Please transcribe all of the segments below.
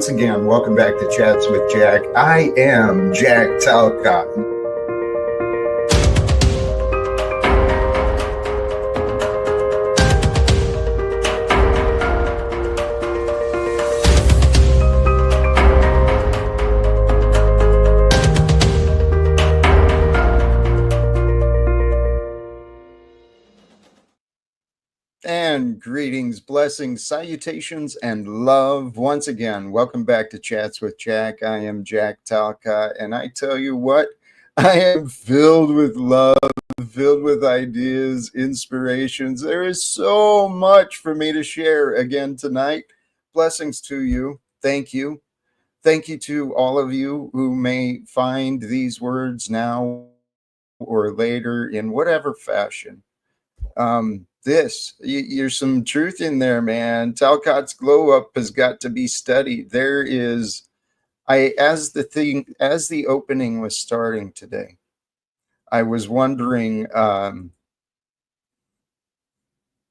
once again, welcome back to Chats with Jack. I am Jack Talcott. And greetings, blessings, salutations, and love. Once again, welcome back to Chats with Jack. I am Jack Talcott, and I tell you what, I am filled with love, filled with ideas, inspirations. There is so much for me to share again tonight. Blessings to you. Thank you. Thank you to all of you who may find these words now or later in whatever fashion. There's some truth in there, man. Talcott's glow up has got to be studied. There is, as the opening was starting today, I was wondering,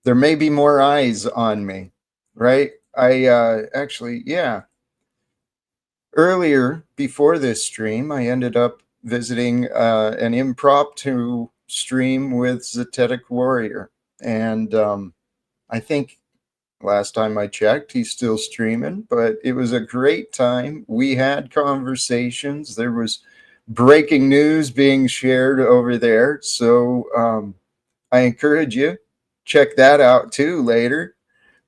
there may be more eyes on me, right? Earlier before this stream, I ended up visiting an impromptu stream with Zetetic Warrior. And I think last time I checked, he's still streaming, but it was a great time. We had conversations. There was breaking news being shared over there. So I encourage you, check that out too later,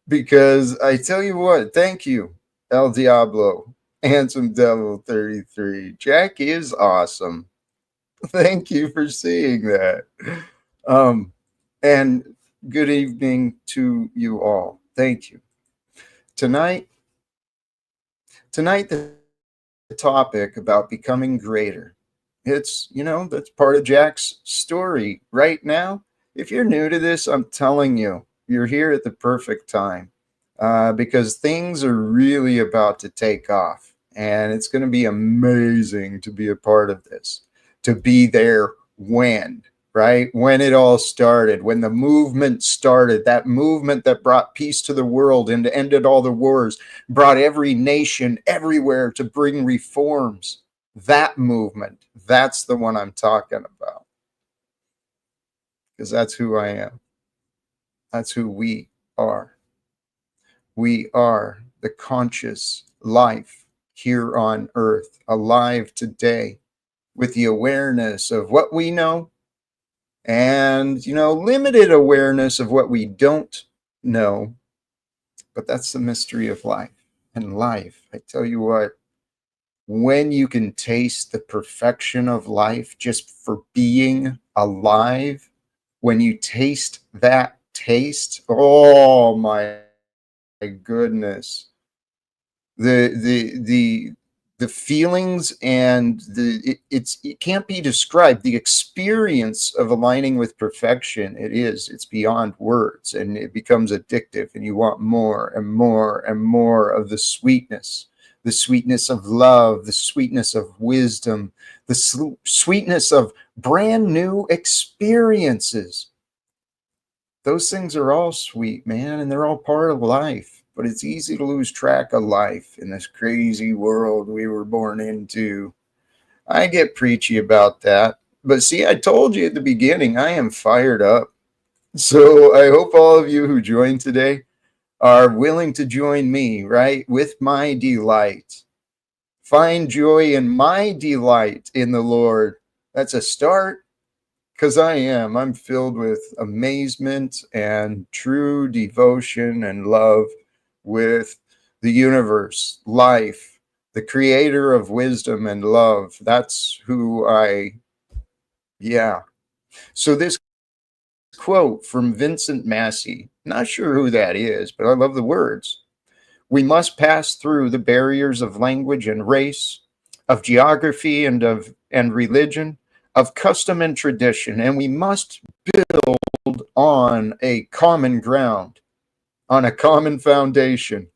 because I tell you what, thank you, El Diablo, Handsome Devil 33. Jack is awesome. Thank you for seeing that. And good evening to you all. Thank you. Tonight, the topic about becoming greater. It's, that's part of Jack's story right now. If you're new to this, I'm telling you, you're here at the perfect time because things are really about to take off. And it's going to be amazing to be a part of this, to be there when. Right? When it all started, when the movement started, that movement that brought peace to the world and ended all the wars, brought every nation everywhere to bring reforms. That movement, that's the one I'm talking about. Because that's who I am. That's who we are. We are the conscious life here on earth, alive today with the awareness of what we know, and, limited awareness of what we don't know. But that's the mystery of life. And life, I tell you what, when you can taste the perfection of life just for being alive, when you taste that taste, oh my goodness. The feelings and it can't be described. The experience of aligning with perfection, it's beyond words, and it becomes addictive, and you want more and more and more of the sweetness of love, the sweetness of wisdom, the sweetness of brand new experiences. Those things are all sweet, man, and they're all part of life. But it's easy to lose track of life in this crazy world we were born into. I get preachy about that. But see, I told you at the beginning, I am fired up. So I hope all of you who joined today are willing to join me, right, with my delight. Find joy in my delight in the Lord. That's a start, because I'm filled with amazement and true devotion and love with the universe, life, the creator of wisdom and love. That's who So this quote from Vincent Massey, not sure who that is, but I love the words. We must pass through the barriers of language and race, of geography and religion, of custom and tradition, and we must build on a common ground, on a common foundation.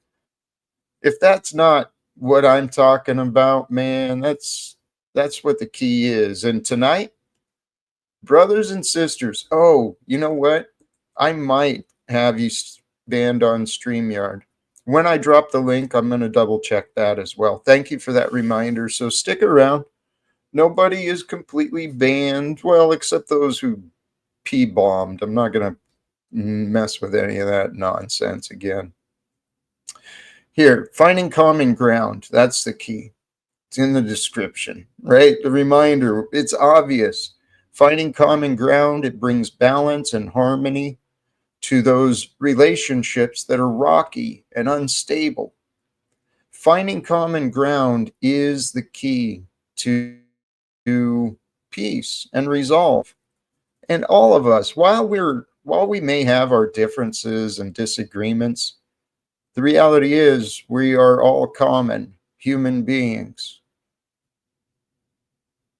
If that's not what I'm talking about, man, that's what the key is. And tonight, brothers and sisters, you know what? I might have you banned on StreamYard. When I drop the link, I'm going to double check that as well. Thank you for that reminder. So stick around. Nobody is completely banned. Well, except those who P-bombed. I'm not going to mess with any of that nonsense again. Here, finding common ground. That's the key. It's in the description, right? The reminder, it's obvious. Finding common ground, it brings balance and harmony to those relationships that are rocky and unstable. Finding common ground is the key to peace and resolve. And all of us, while we may have our differences and disagreements, the reality is we are all common human beings.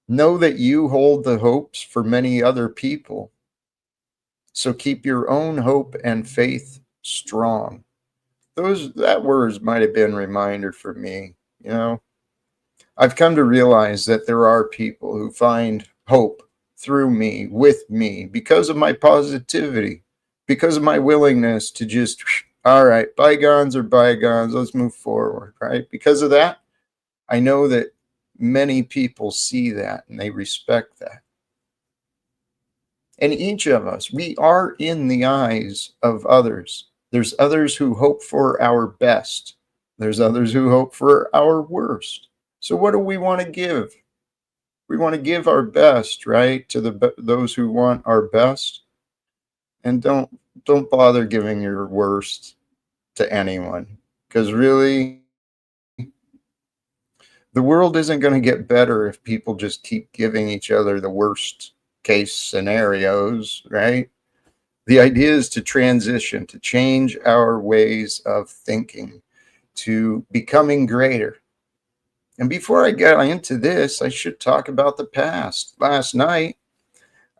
Know that you hold the hopes for many other people. So keep your own hope and faith strong. That words might have been a reminder for me. I've come to realize that there are people who find hope through me, with me, because of my positivity, because of my willingness to just, all right, bygones are bygones, let's move forward, right? Because of that, I know that many people see that and they respect that. And each of us, we are in the eyes of others. There's others who hope for our best. There's others who hope for our worst. So what do we want to give? We want to give our best, right, to those who want our best, and don't bother giving your worst to anyone, because really, the world isn't going to get better if people just keep giving each other the worst case scenarios, right? The idea is to transition, to change our ways of thinking, to becoming greater. And before I get into this, I should talk about the past. Last night,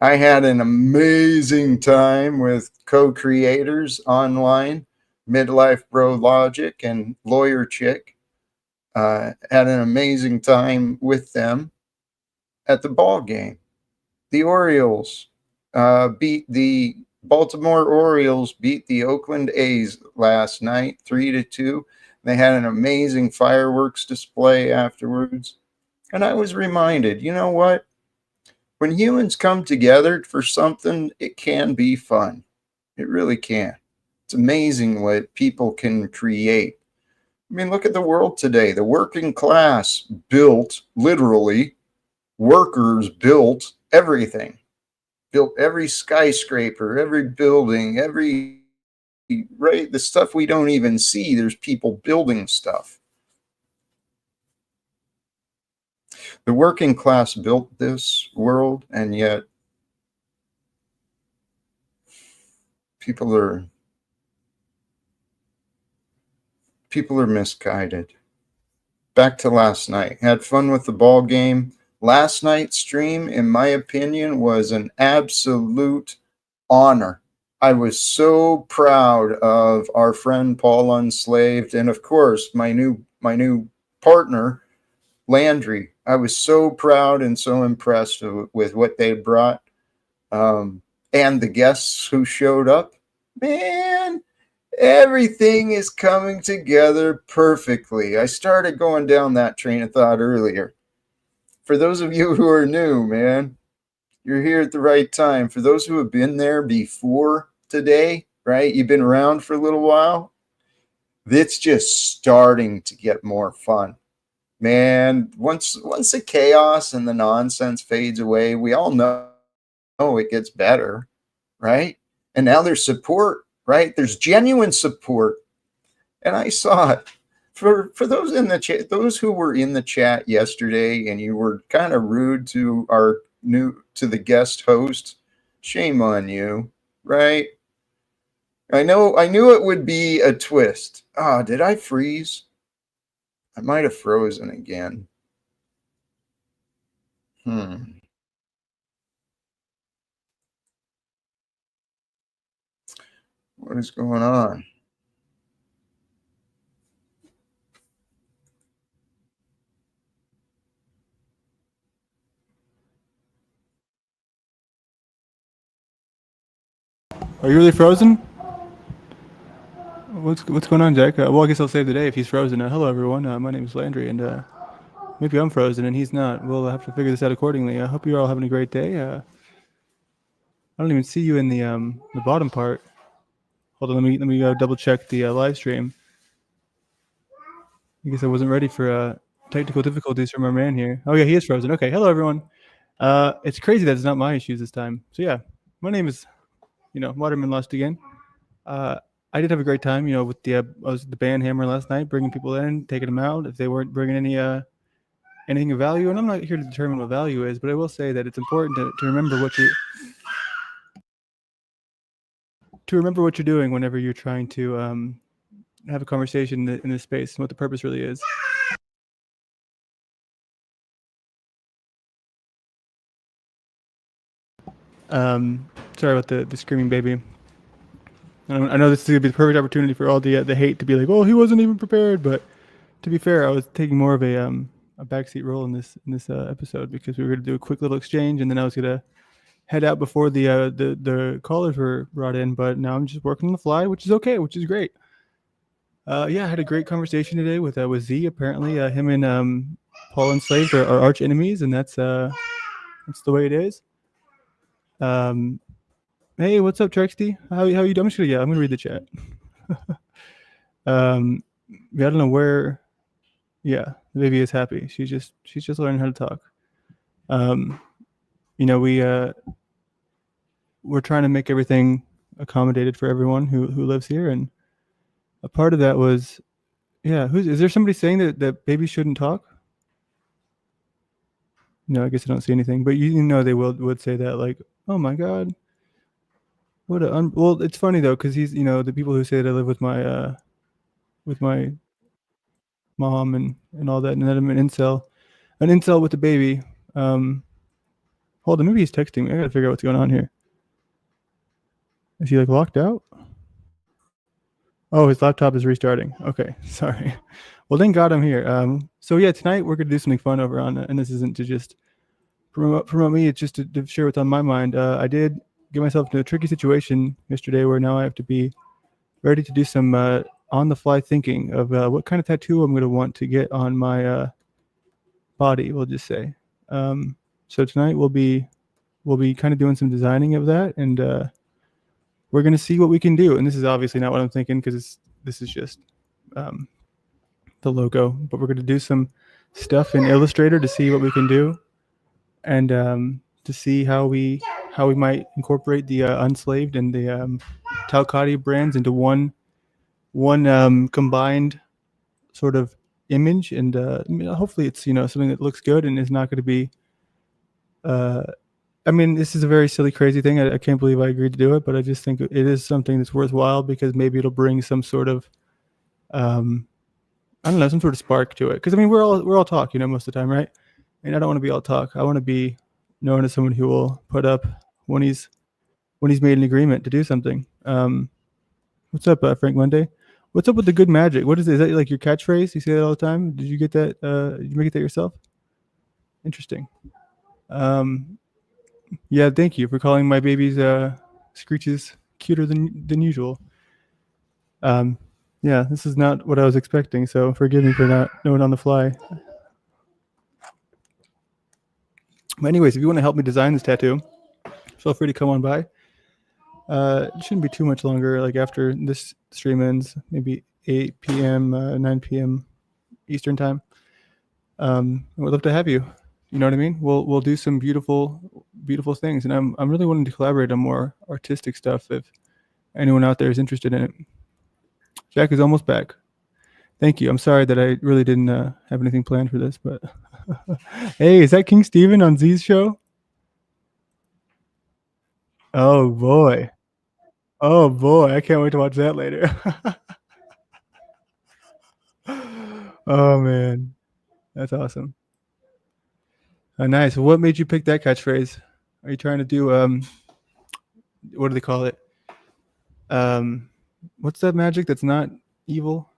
I had an amazing time with co-creators online, Midlife Bro Logic and Lawyer Chick. Had an amazing time with them at the ball game. The Orioles beat the Baltimore Orioles beat the Oakland A's last night, 3-2. They had an amazing fireworks display afterwards. And I was reminded, you know what? When humans come together for something, it can be fun. It really can. It's amazing what people can create. I mean, look at the world today. The working class built, literally, workers built everything. Built every skyscraper, every building, right? The stuff we don't even see, there's people building stuff. The working class built this world, and yet people are misguided. Back to last night. Had fun with the ball game. Last night's stream, in my opinion, was an absolute honor. I was so proud of our friend Paul Unslaved, and of course my new partner Landry. I was so proud and so impressed with what they brought, and the guests who showed up. Man, everything is coming together perfectly. I started going down that train of thought earlier. For those of you who are new, man, you're here at the right time. For those who have been there before today, right? You've been around for a little while. It's just starting to get more fun. Man, once the chaos and the nonsense fades away, we all know it gets better, right? And now there's support, right? There's genuine support. And I saw it. For those in the chat, those who were in the chat yesterday and you were kind of rude to the guest host, shame on you, right? I knew it would be a twist. Did I freeze? I might have frozen again. What is going on? Are you really frozen? What's going on, Jack? Well, I guess I'll save the day if he's frozen. Hello, everyone. My name is Landry, and maybe I'm frozen and he's not. We'll have to figure this out accordingly. I hope you're all having a great day. I don't even see you in the bottom part. Hold on, let me double check the live stream. I guess I wasn't ready for technical difficulties from our man here. Oh yeah, he is frozen. Okay, hello everyone. It's crazy that it's not my issues this time. So yeah, my name is Waterman Lost again. I did have a great time, with I was at the band Hammer last night, bringing people in, taking them out if they weren't bringing anything of value. And I'm not here to determine what value is, but I will say that it's important to remember what you're doing whenever you're trying to have a conversation in this space and what the purpose really is. Sorry about the screaming baby. I know this is going to be the perfect opportunity for all the hate to be like, oh, he wasn't even prepared. But to be fair, I was taking more of a backseat role in this episode because we were going to do a quick little exchange, and then I was going to head out before the callers were brought in. But now I'm just working on the fly, which is okay, which is great. Yeah, I had a great conversation today with Z. Apparently, him and Paul Enslaved are arch enemies, and that's the way it is. Hey, what's up, Trexty? How you doing? I'm gonna read the chat. I don't know where. Yeah, the baby is happy. She's just learning how to talk. We're trying to make everything accommodated for everyone who lives here, and a part of that was, yeah. Is there somebody saying that babies shouldn't talk? No, I guess I don't see anything, but they would say that, like, oh my God. Well, it's funny though, because he's the people who say that I live with my mom and all that, and that I'm an incel with a baby. Hold on, maybe he's texting me. I gotta figure out what's going on here. Is he like locked out? Oh, his laptop is restarting. Okay, sorry. Well, thank God I'm here. So yeah, tonight we're gonna do something fun over on, and this isn't to just promote me. It's just to share what's on my mind. I did get myself into a tricky situation yesterday where now I have to be ready to do some on-the-fly thinking of what kind of tattoo I'm going to want to get on my body, we'll just say. So tonight we'll be kind of doing some designing of that, and we're going to see what we can do. And this is obviously not what I'm thinking, because this is just the logo, but we're going to do some stuff in Illustrator to see what we can do, and to see how we might incorporate the Unslaved and the Talcott brands into one combined sort of image, and hopefully it's something that looks good and is not going to be. I mean, this is a very silly, crazy thing. I can't believe I agreed to do it, but I just think it is something that's worthwhile, because maybe it'll bring some sort of, I don't know, some sort of spark to it. Because I mean, we're all talk, most of the time, right? And I don't want to be all talk. I want to be known as someone who will put up when he's made an agreement to do something. What's up, Frank Monday? What's up with the good magic? What is it? Is that like your catchphrase? You say that all the time? Did you get that? Did you make that yourself? Interesting. Yeah, thank you for calling my baby's screeches cuter than usual. Yeah, this is not what I was expecting, so forgive me for not knowing on the fly. But anyways, if you want to help me design this tattoo, feel free to come on by. It shouldn't be too much longer. Like after this stream ends, maybe 8 p.m., 9 p.m. Eastern time. I would love to have you. You know what I mean? We'll do some beautiful things, and I'm really wanting to collaborate on more artistic stuff. If anyone out there is interested in it, Jack is almost back. Thank you. I'm sorry that I really didn't have anything planned for this, but hey, is that King Steven on Z's show? Oh boy, I can't wait to watch that later. Oh man, that's awesome. Nice. What made you pick that catchphrase? Are you trying to do what do they call it? What's that magic that's not evil?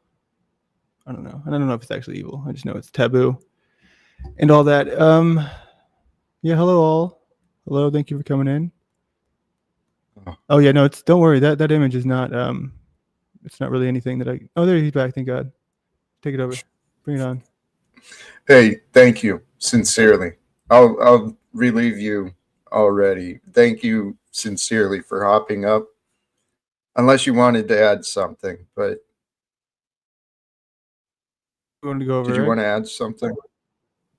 I don't know. I don't know if it's actually evil. I just know it's taboo and all that. Yeah. Hello all. Hello. Thank you for coming in. Oh yeah. No, don't worry. That image is not it's not really anything that I. Oh, there he's back. Thank God. Take it over. Bring it on. Hey, thank you sincerely. I'll relieve you already. Thank you sincerely for hopping up. Unless you wanted to add something, but We wanted to go over. did you Right? want to add something?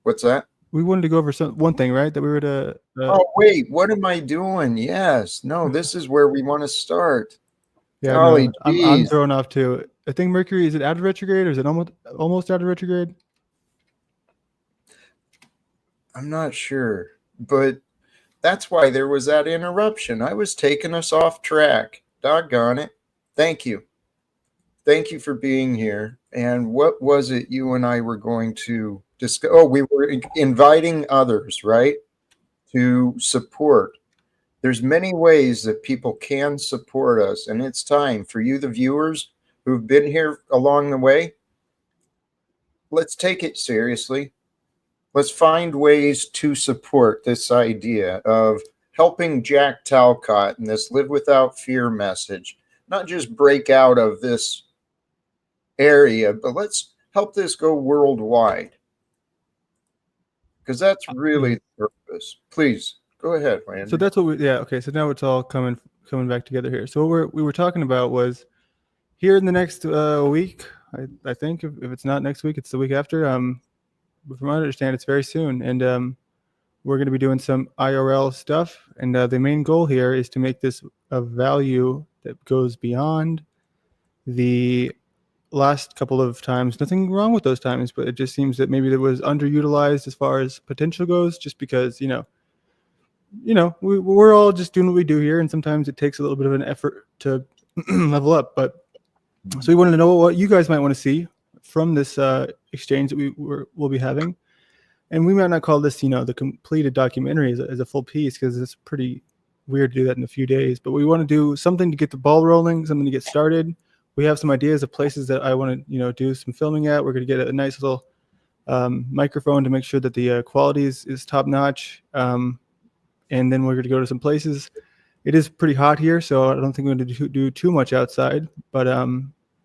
What's that? We wanted to go over one thing, right? That we were to. Oh, wait, what am I doing? Yes, no, this is where we want to start. Yeah, Golly no, I'm geez. thrown off too. I think Mercury, is it out of retrograde or is it almost out of retrograde? I'm not sure, but that's why there was that interruption. I was taking us off track. Doggone it. Thank you. Thank you for being here. And what was it you and I were going to discuss? Oh, we were inviting others, right? To support. There's many ways that people can support us, and it's time for you, the viewers who've been here along the way. Let's take it seriously. Let's find ways to support this idea of helping Jack Talcott and this live without fear message, not just break out of this area, but let's help this go worldwide. Because that's really the purpose. Please go ahead, Landry. So that's what we. Yeah. Okay. So now it's all coming back together here. So what we were talking about was here in the next week. I think if it's not next week, it's the week after. But from what I understand, it's very soon, and we're going to be doing some IRL stuff. And the main goal here is to make this a value that goes beyond the last couple of times. Nothing wrong with those times, but it just seems that maybe it was underutilized as far as potential goes, just because we're all just doing what we do here, and sometimes it takes a little bit of an effort to level up. But so we wanted to know what you guys might want to see from this exchange that we'll be having. And we might not call this, the completed documentary as a full piece, because it's pretty weird to do that in a few days. But we want to do something to get the ball rolling, something to get started. We have some ideas of places that I want to, do some filming at. We're going to get a nice little microphone to make sure that the quality is top notch. And then we're going to go to some places. It is pretty hot here, so I don't think we're going to do too much outside. But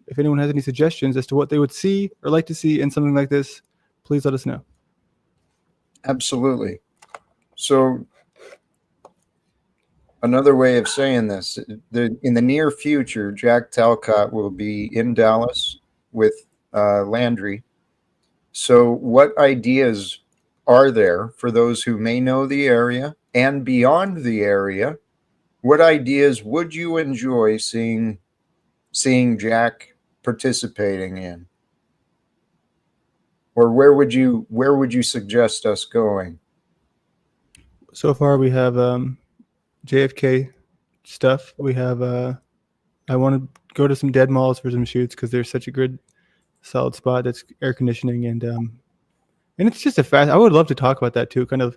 if anyone has any suggestions as to what they would see or like to see in something like this, please let us know. Absolutely. So another way of saying this, in the near future, Jack Talcott will be in Dallas with Landry. So what ideas are there for those who may know the area and beyond the area? What ideas would you enjoy seeing Jack participating in? Or where would you suggest us going? So far, we have JFK stuff. We have I want to go to some dead malls for some shoots because there's such a good, solid spot that's air conditioning and it's just a fast. I would love to talk about that too. Kind of,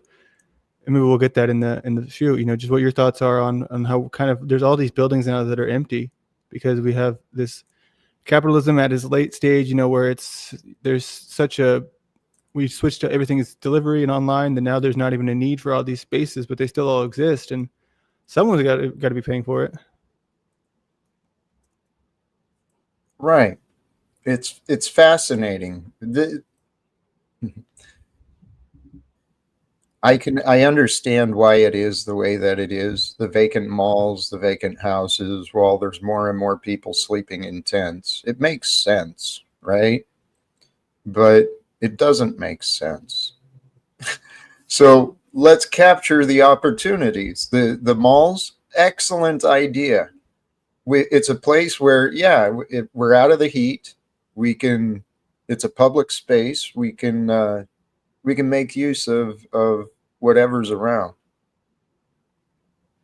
and maybe we'll get that in the shoot. Just what your thoughts are on how kind of there's all these buildings now that are empty because we have this capitalism at its late stage. Where there's such a we switched to everything is delivery and online, and now there's not even a need for all these spaces, but they still all exist, and someone's got to be paying for it. Right. It's fascinating. I understand why it is the way that it is. The vacant malls, the vacant houses, while there's more and more people sleeping in tents. It makes sense, right? But it doesn't make sense. So let's capture the opportunities. The malls, excellent idea. It's a place where, we're out of the heat. It's a public space. We can make use of whatever's around.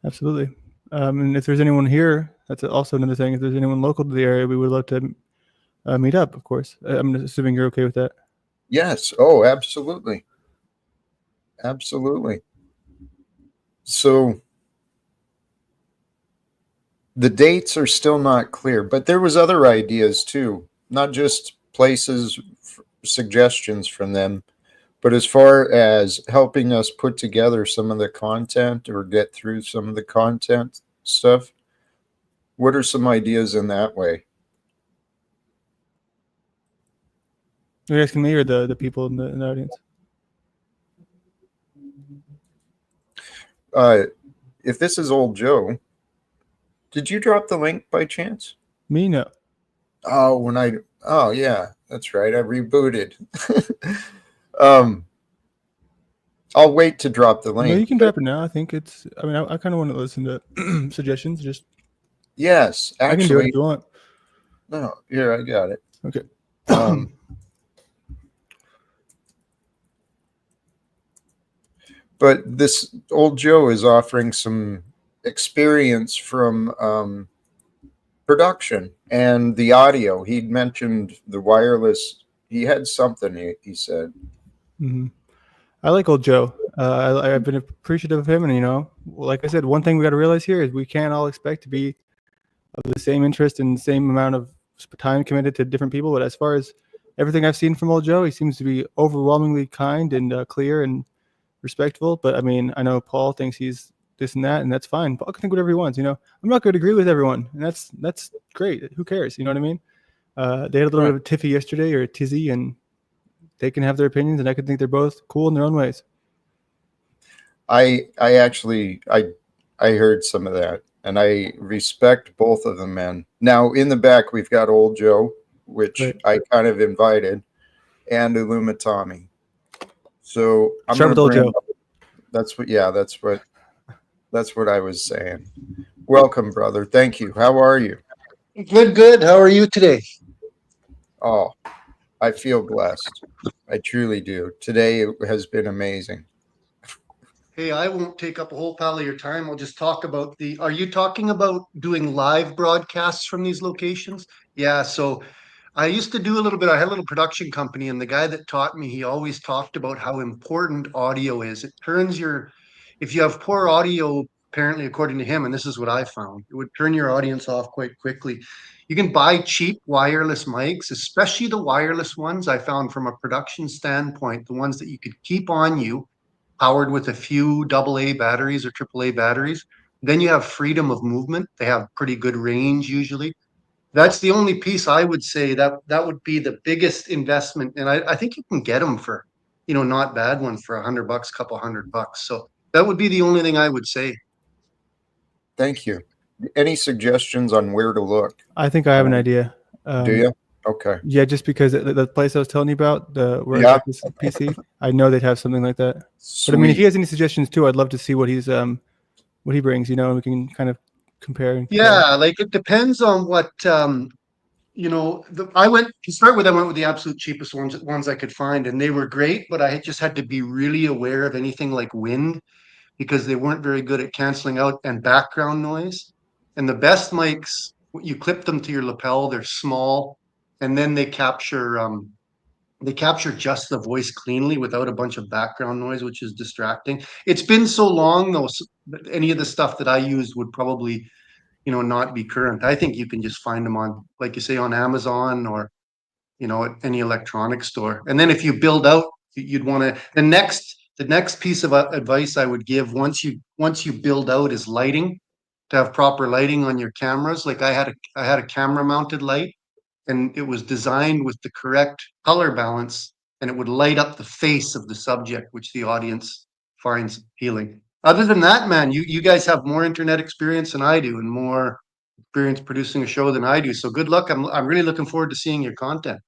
Absolutely. And if there's anyone here, that's also another thing. If there's anyone local to the area, we would love to meet up, of course. I'm assuming you're okay with that. Yes. Oh, absolutely. Absolutely. So the dates are still not clear, but there was other ideas too, not just places, suggestions from them, but as far as helping us put together some of the content or get through some of the content stuff. What are some ideas in that way? Are you asking me or the people in the audience? If this is old Joe, did you drop the link by chance? Me, no. Oh yeah, that's right. I rebooted. I'll wait to drop the link. No, you can drop it now. I think it's. I mean, I kind of want to listen to suggestions. Just yes, actually, I can do it if you want. No, here I got it. Okay. But this old Joe is offering some experience from production and the audio. He'd mentioned the wireless. He had something. He said. Mm-hmm. I like old Joe. I've been appreciative of him, and like I said, one thing we got to realize here is we can't all expect to be of the same interest and same amount of time committed to different people. But as far as everything I've seen from old Joe, he seems to be overwhelmingly kind and clear and respectful. But I mean, I know Paul thinks he's this and that, and that's fine. Paul can think whatever he wants. I'm not going to agree with everyone, and that's great. Who cares? You know what I mean? They had a little bit of a tiffy yesterday, or a tizzy, and they can have their opinions, and I can think they're both cool in their own ways. I heard some of that, and I respect both of them, man. Now in the back we've got old Joe, which right. I kind of invited, and Illuma Tommy. So I'm start with old Joe. That's what I was saying. Welcome, brother. Thank you. How are you? Good. How are you today? Oh, I feel blessed. I truly do. Today has been amazing. Hey, I won't take up a whole pile of your time. I'll just talk about are you talking about doing live broadcasts from these locations? Yeah, so I used to do a little bit. I had a little production company, and the guy that taught me, he always talked about how important audio is. It turns if you have poor audio, apparently, according to him, and this is what I found, it would turn your audience off quite quickly. You can buy cheap wireless mics, especially the wireless ones. I found from a production standpoint, the ones that you could keep on you, powered with a few AA batteries or AAA batteries. Then you have freedom of movement. They have pretty good range usually. That's the only piece I would say that would be the biggest investment. And I think you can get them for, not bad ones for $100, couple $100. So that would be the only thing I would say. Thank you. Any suggestions on where to look? I think I have an idea. Do you? Okay. Yeah, just because the place I was telling you about, where I got this PC, I know they'd have something like that. Sweet. But I mean, if he has any suggestions too, I'd love to see what he brings. We can kind of compare. Yeah, like it depends on what I went with the absolute cheapest ones I could find, and they were great. But I just had to be really aware of anything like wind, because they weren't very good at canceling out and background noise. And the best mics, you clip them to your lapel, they're small, and then they capture just the voice cleanly without a bunch of background noise, which is distracting. It's been so long though, any of the stuff that I used would probably, not be current. I think you can just find them on, like you say, on Amazon or, at any electronics store. And then if you build out, you'd want to, the next piece of advice I would give once you build out is lighting, to have proper lighting on your cameras. Like I had a camera mounted light, and it was designed with the correct color balance, and it would light up the face of the subject, which the audience finds appealing. Other than that, man, you guys have more internet experience than I do, and more experience producing a show than I do. So good luck. I'm really looking forward to seeing your content.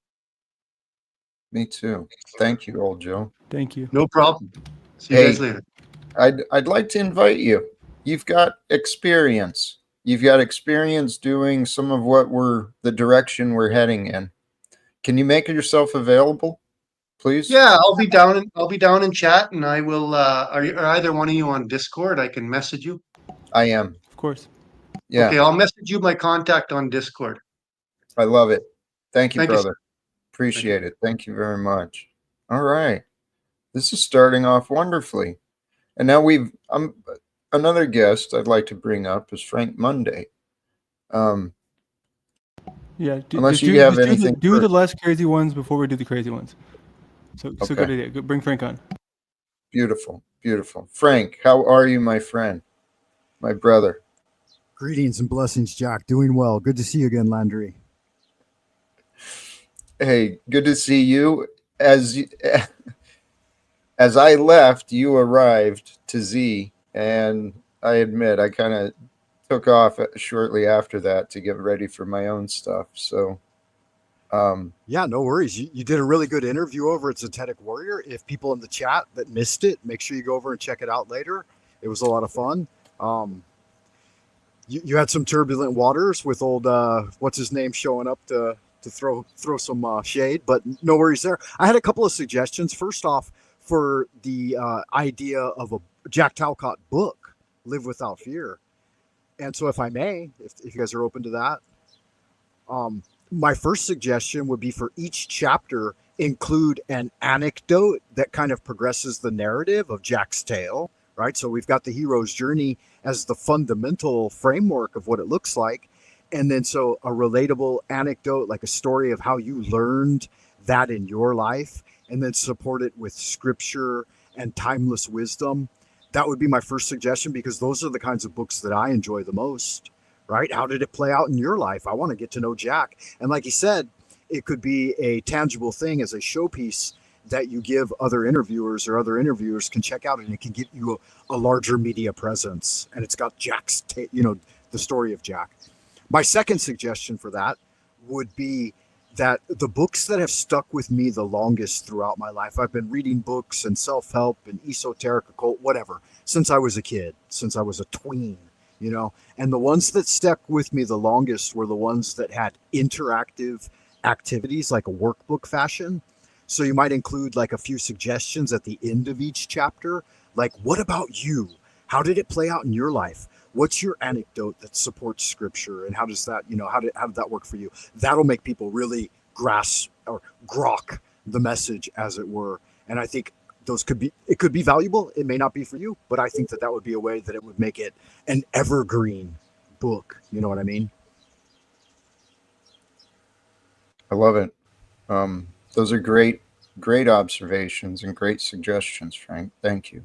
Me too. Thank you, old Joe. Thank you. No problem. See you guys later. I'd like to invite you. You've got experience. You've got experience doing some of what the direction we're heading in. Can you make yourself available, please? Yeah, I'll be down in chat, and I will. Are either one of you on Discord? I can message you. I am, of course. Yeah. Okay, I'll message you my contact on Discord. I love it. Thank you, brother. Appreciate it. Thank you very much. All right, this is starting off wonderfully, and now another guest I'd like to bring up is Frank Monday. Yeah. Unless you have anything. Do the less crazy ones before we do the crazy ones. So good idea. Bring Frank on. Beautiful, beautiful. Frank, how are you, my friend, my brother? Greetings and blessings, Jack. Doing well. Good to see you again, Landry. Hey, good to see you. As I left, you arrived to Z, and I admit I kind of took off shortly after that to get ready for my own stuff. So, Yeah, no worries. You did a really good interview over at Zetetic Warrior. If people in the chat that missed it, make sure you go over and check it out later. It was a lot of fun. Um, you had some turbulent waters with old what's his name showing up to throw some shade, but no worries there. I had a couple of suggestions. First off, for the idea of a Jack Talcott book, Live Without Fear. And so, if I may, if you guys are open to that, my first suggestion would be for each chapter include an anecdote that kind of progresses the narrative of Jack's tale, right? So we've got the hero's journey as the fundamental framework of what it looks like. And then so a relatable anecdote, like a story of how you learned that in your life, and then support it with scripture and timeless wisdom. That would be my first suggestion, because those are the kinds of books that I enjoy the most. Right? How did it play out in your life? I want to get to know Jack. And like he said, it could be a tangible thing as a showpiece that you give other interviewers, or other interviewers can check out, and it can get you a larger media presence. And it's got Jack's, the story of Jack. My second suggestion for that would be that the books that have stuck with me the longest throughout my life, I've been reading books and self-help and esoteric, occult, whatever, since I was a kid, since I was a tween. And the ones that stuck with me the longest were the ones that had interactive activities, like a workbook fashion. So you might include like a few suggestions at the end of each chapter, like, what about you? How did it play out in your life? What's your anecdote that supports scripture? And how does that, how did that work for you? That'll make people really grasp or grok the message, as it were. And I think it could be valuable. It may not be for you, but I think that would be a way that it would make it an evergreen book. You know what I mean? I love it. Those are great observations and great suggestions, Frank. Thank you.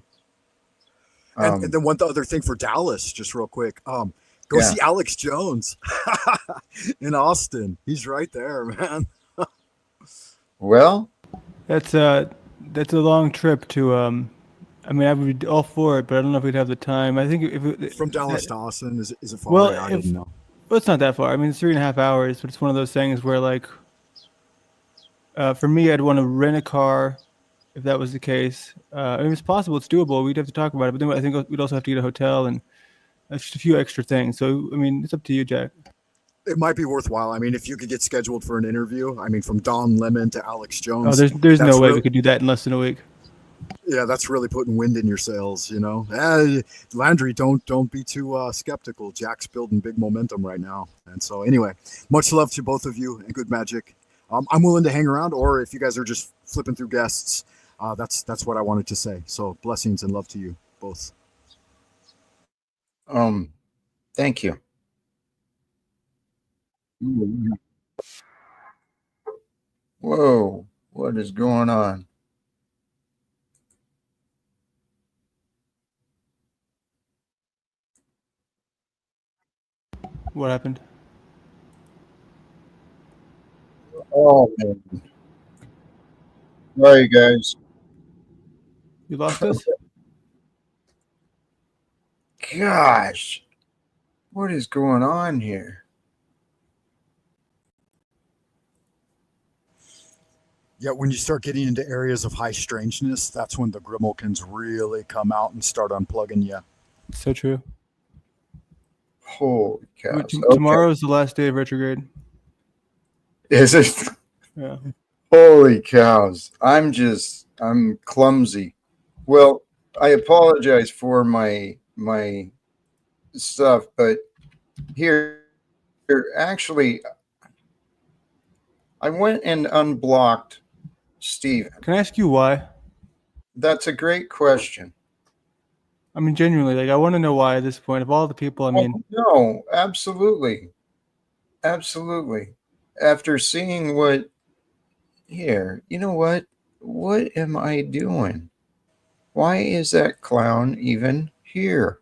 And then one other thing for Dallas, just real quick. Go see Alex Jones in Austin. He's right there, man. Well, That's a long trip to. I mean, I would be all for it, but I don't know if we'd have the time. I think from Dallas to Austin, is it far? Well, I didn't know. Well, it's not that far. I mean, it's 3.5 hours, but it's one of those things where, like, for me, I'd want to rent a car if that was the case. I mean, it's possible, it's doable. We'd have to talk about it, but then I think we'd also have to get a hotel and just a few extra things. So, I mean, it's up to you, Jack. It might be worthwhile. I mean, if you could get scheduled for an interview, I mean, from Don Lemon to Alex Jones. Oh, there's no way we could do that in less than a week. Yeah, that's really putting wind in your sails, Landry, don't be too skeptical. Jack's building big momentum right now. And so anyway, much love to both of you and good magic. I'm willing to hang around, or if you guys are just flipping through guests, that's what I wanted to say. So blessings and love to you both. Thank you. Whoa, what is going on? What happened? Oh, man. Sorry, guys. You lost us? Gosh, what is going on here? Yeah, when you start getting into areas of high strangeness, that's when the Grimalkins really come out and start unplugging you. So true. Holy cow. Tomorrow's the last day of retrograde. Is it? Yeah. Holy cows. I'm clumsy. Well, I apologize for my stuff, but here actually I went and unblocked Steven. Can I ask you why? That's a great question. I mean, genuinely, like, I want to know why at this point. Of all the people, I mean... No, absolutely. Absolutely. After seeing here, you know what? What am I doing? Why is that clown even here?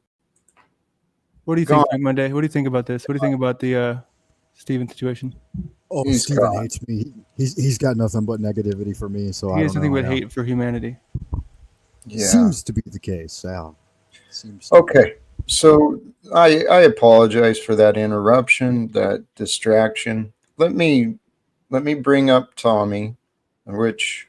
What do you think, Monday? What do you think about this? What do you think about the Steven situation? Oh, He's Steven caught. hates me. He's got nothing but negativity for me. So He I has don't nothing know. but hate for humanity. Yeah. Seems to be the case. Yeah. Seems. Okay. So I apologize for that interruption, that distraction. Let me bring up Tommy, which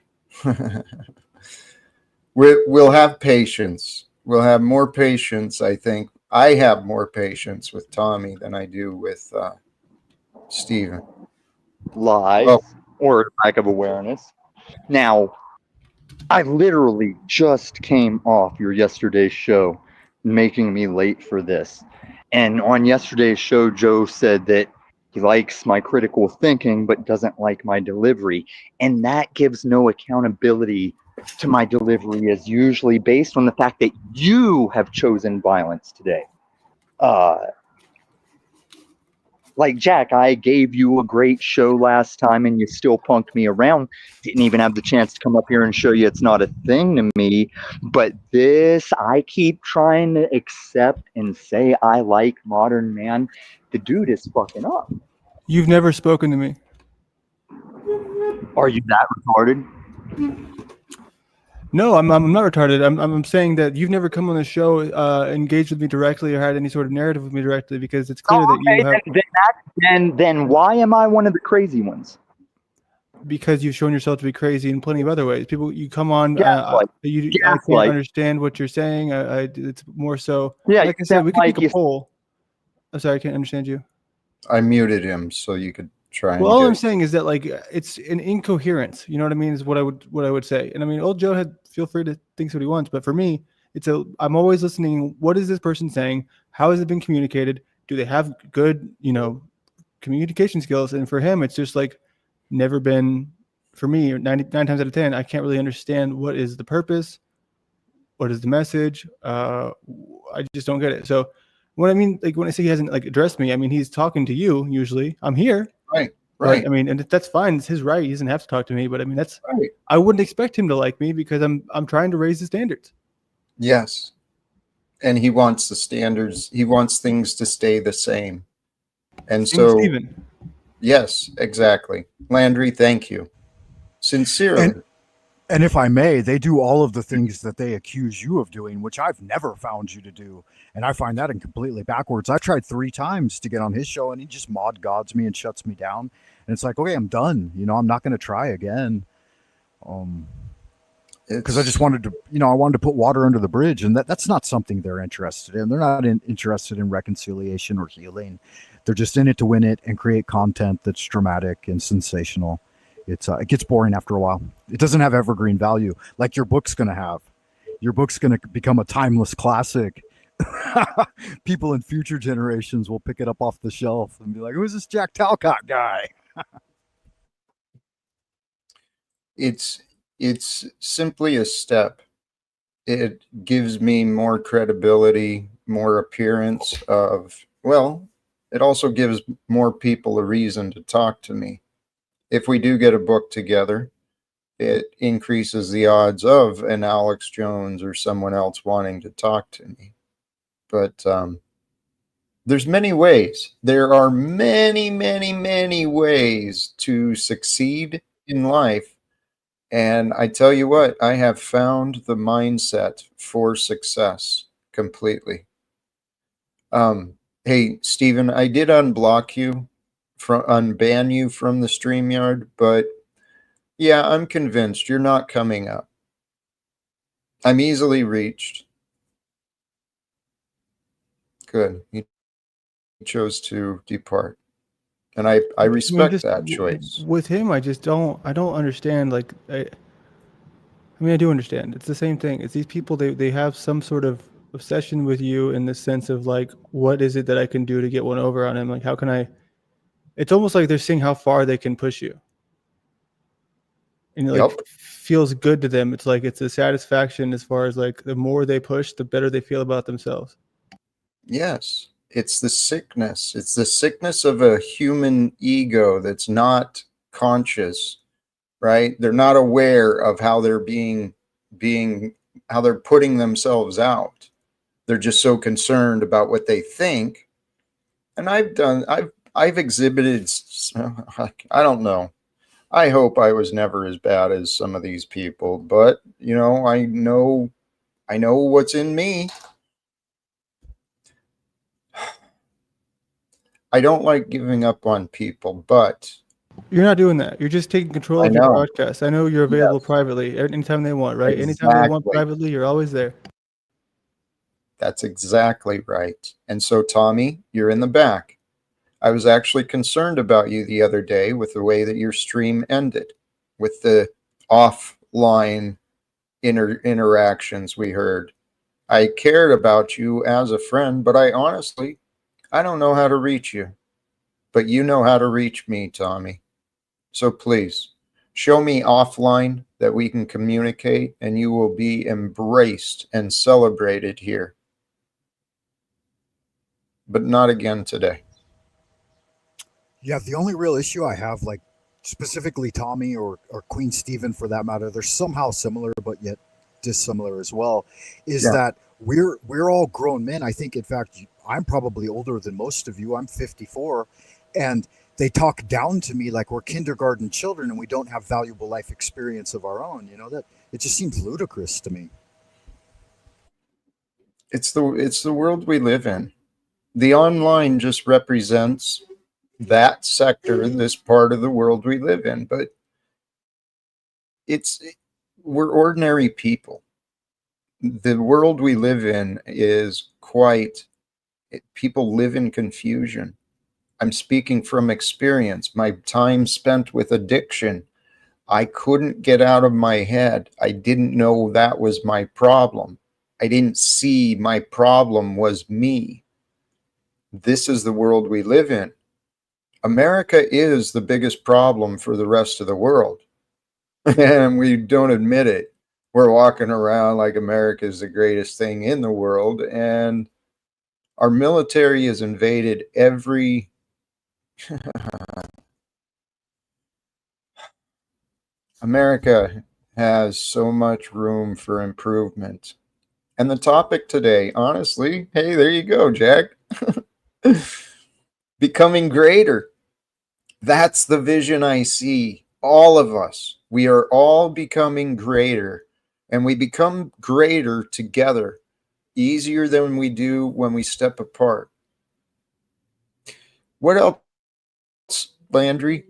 we'll have patience. We'll have more patience, I think. I have more patience with Tommy than I do with Stephen. Lies Oh, or lack of awareness. Now, I literally just came off your yesterday's show, making me late for this. And on yesterday's show, Joe said that he likes my critical thinking, but doesn't like my delivery. And that gives no accountability to my delivery, as usually based on the fact that you have chosen violence today. Uh, like Jack, I gave you a great show last time and you still punked me around. Didn't even have the chance to come up here and show you it's not a thing to me. But this, I keep trying to accept and say I like Modern Man. The dude is fucking up. You've never spoken to me. Are you that retarded? No, I'm not retarded. I'm saying that you've never come on the show, engaged with me directly, or had any sort of narrative with me directly, because it's clear that you have. Then why am I one of the crazy ones? Because you've shown yourself to be crazy in plenty of other ways. People, you come on, I can't understand what you're saying. It's more so. Yeah, like I said, we could make a poll. I'm sorry, I can't understand you. I muted him so you could try and Well, all get I'm saying is that like it's an incoherence. You know what I mean? Is what I would say. And I mean, old Joe had feel free to think what he wants, but for me, I'm always listening. What is this person saying? How has it been communicated? Do they have good, communication skills? And for him, it's just like never been. For me, 99 times out of 10, I can't really understand what is the purpose, what is the message. I just don't get it. So, what I mean, like when I say he hasn't like addressed me, I mean he's talking to you. Usually, I'm here. Right. But, I mean, and that's fine. It's his right. He doesn't have to talk to me. But I mean, that's right. I wouldn't expect him to like me because I'm trying to raise the standards. Yes. And he wants the standards. He wants things to stay the same. And so, Steven. Yes, exactly. Landry, thank you. Sincerely. And if I may, they do all of the things that they accuse you of doing, which I've never found you to do. And I find that completely backwards. I've tried 3 times to get on his show and he just mod gods me and shuts me down. And it's like, okay, I'm done. I'm not going to try again. Because I just wanted to, I wanted to put water under the bridge, and that's not something they're interested in. They're not interested in reconciliation or healing. They're just in it to win it and create content that's dramatic and sensational. It gets boring after a while. It doesn't have evergreen value like your book's going to have. Your book's going to become a timeless classic. People in future generations will pick it up off the shelf and be like, who's this Jack Talcott guy? It's simply a step. It gives me more credibility, more appearance of, it also gives more people a reason to talk to me. If we do get a book together, it increases the odds of an Alex Jones or someone else wanting to talk to me. But there's many ways. There are many, many, many ways to succeed in life. And I tell you what, I have found the mindset for success completely. Hey, Stephen, I did unban you from the StreamYard, but yeah, I'm convinced you're not coming up. I'm easily reached. Good. You chose to depart. And I respect that choice. With him, I don't understand. Like, I do understand. It's the same thing. It's these people, they have some sort of obsession with you in the sense of like, what is it that I can do to get one over on him? Like, how can I? It's almost like they're seeing how far they can push you. And it feels good to them. It's like it's a satisfaction as far as like the more they push, the better they feel about themselves. Yes. It's the sickness. It's the sickness of a human ego that's not conscious, right? They're not aware of how they're how they're putting themselves out. They're just so concerned about what they think. And I've I've exhibited, I don't know. I hope I was never as bad as some of these people, but you know, I know what's in me. I don't like giving up on people, but You're not doing that. You're just taking control I of your know. broadcast. I know you're available Yes, privately anytime they want, right? Anytime they want exactly. privately, you're always there. That's exactly right. And so, Tommy, you're in the back. I was actually concerned about you the other day with the way that your stream ended, with the offline interactions we heard. I cared about you as a friend, but I don't know how to reach you. But you know how to reach me, Tommy. So please, show me offline that we can communicate, and you will be embraced and celebrated here. But not again today. Yeah, the only real issue I have, like specifically Tommy or Queen Stephen for that matter, they're somehow similar but yet dissimilar as well, is Yeah. that we're all grown men. I think, in fact, I'm probably older than most of you. I'm 54, and they talk down to me like we're kindergarten children and we don't have valuable life experience of our own. You know, that it just seems ludicrous to me. It's the world we live in. The online just represents that sector, this part of the world we live in, but we're ordinary people. The world we live in is people live in confusion. I'm speaking from experience. My time spent with addiction, I couldn't get out of my head. I didn't know that was my problem. I didn't see my problem was me. This is the world we live in. America is the biggest problem for the rest of the world. And we don't admit it. We're walking around like America is the greatest thing in the world. And our military has invaded every. America has so much room for improvement. And the topic today, honestly, hey, there you go, Jack. Becoming greater. That's the vision I see. All of us, we are all becoming greater, and we become greater together, easier than we do when we step apart. What else, Landry?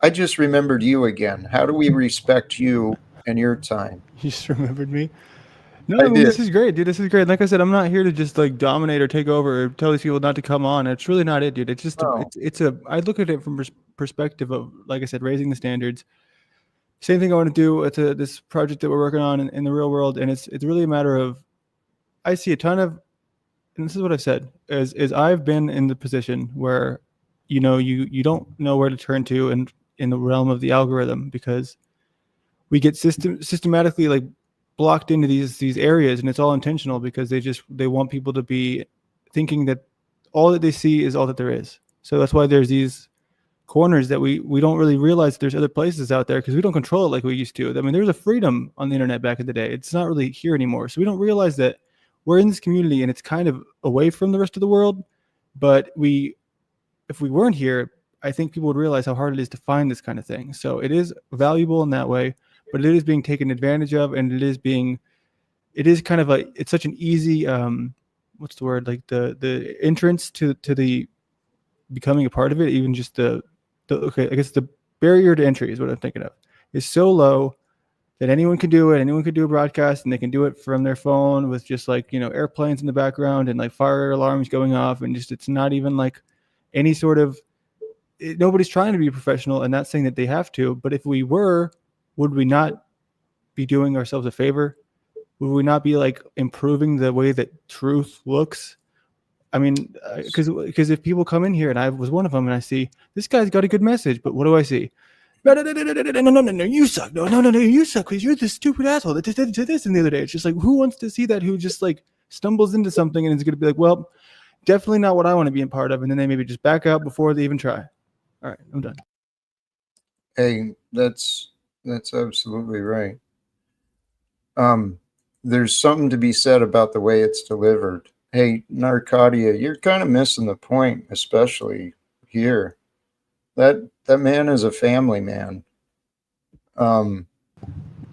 I just remembered you again. How do we respect you and your time? You just remembered me. No, I I mean, this did. is great, dude. This is great. Like I said, I'm not here to just like dominate or take over or tell these people not to come on. It's really not it, dude. It's just Oh, I look at it from perspective of, like I said, raising the standards. Same thing I want to do with this project that we're working on in the real world, and it's really a matter of, I see a ton of, and this is what I've said, is I've been in the position where, you know, you don't know where to turn to in the realm of the algorithm, because we get systematically like blocked into these areas, and it's all intentional because they want people to be thinking that all that they see is all that there is. So that's why there's these corners that we don't really realize there's other places out there, because we don't control it like we used to. I mean, there was a freedom on the internet back in the day. It's not really here anymore. So we don't realize that we're in this community and it's kind of away from the rest of the world. But if we weren't here, I think people would realize how hard it is to find this kind of thing. So it is valuable in that way, but it is being taken advantage of, and it is kind of it's such an easy what's the word, like the entrance to the becoming a part of it. Even just okay, I guess the barrier to entry is what I'm thinking of, is so low that anyone can do it. Anyone can do a broadcast, and they can do it from their phone with just like, you know, airplanes in the background and like fire alarms going off, and just, it's not even like any sort of, nobody's trying to be professional, and not saying that they have to, but if we were, would we not be doing ourselves a favor? Would we not be like improving the way that truth looks? I mean, because if people come in here, and I was one of them, and I see this guy's got a good message, but what do I see? No, you suck. No, you suck because you're this stupid asshole that did this. And the other day, it's just like, who wants to see that? Who just like stumbles into something and is going to be like, well, definitely not what I want to be a part of, and then they maybe just back out before they even try. All right, I'm done. hey, that's absolutely right. There's something to be said about the way it's delivered. Hey, Narcodia, you're kind of missing the point, especially here. That man is a family man. To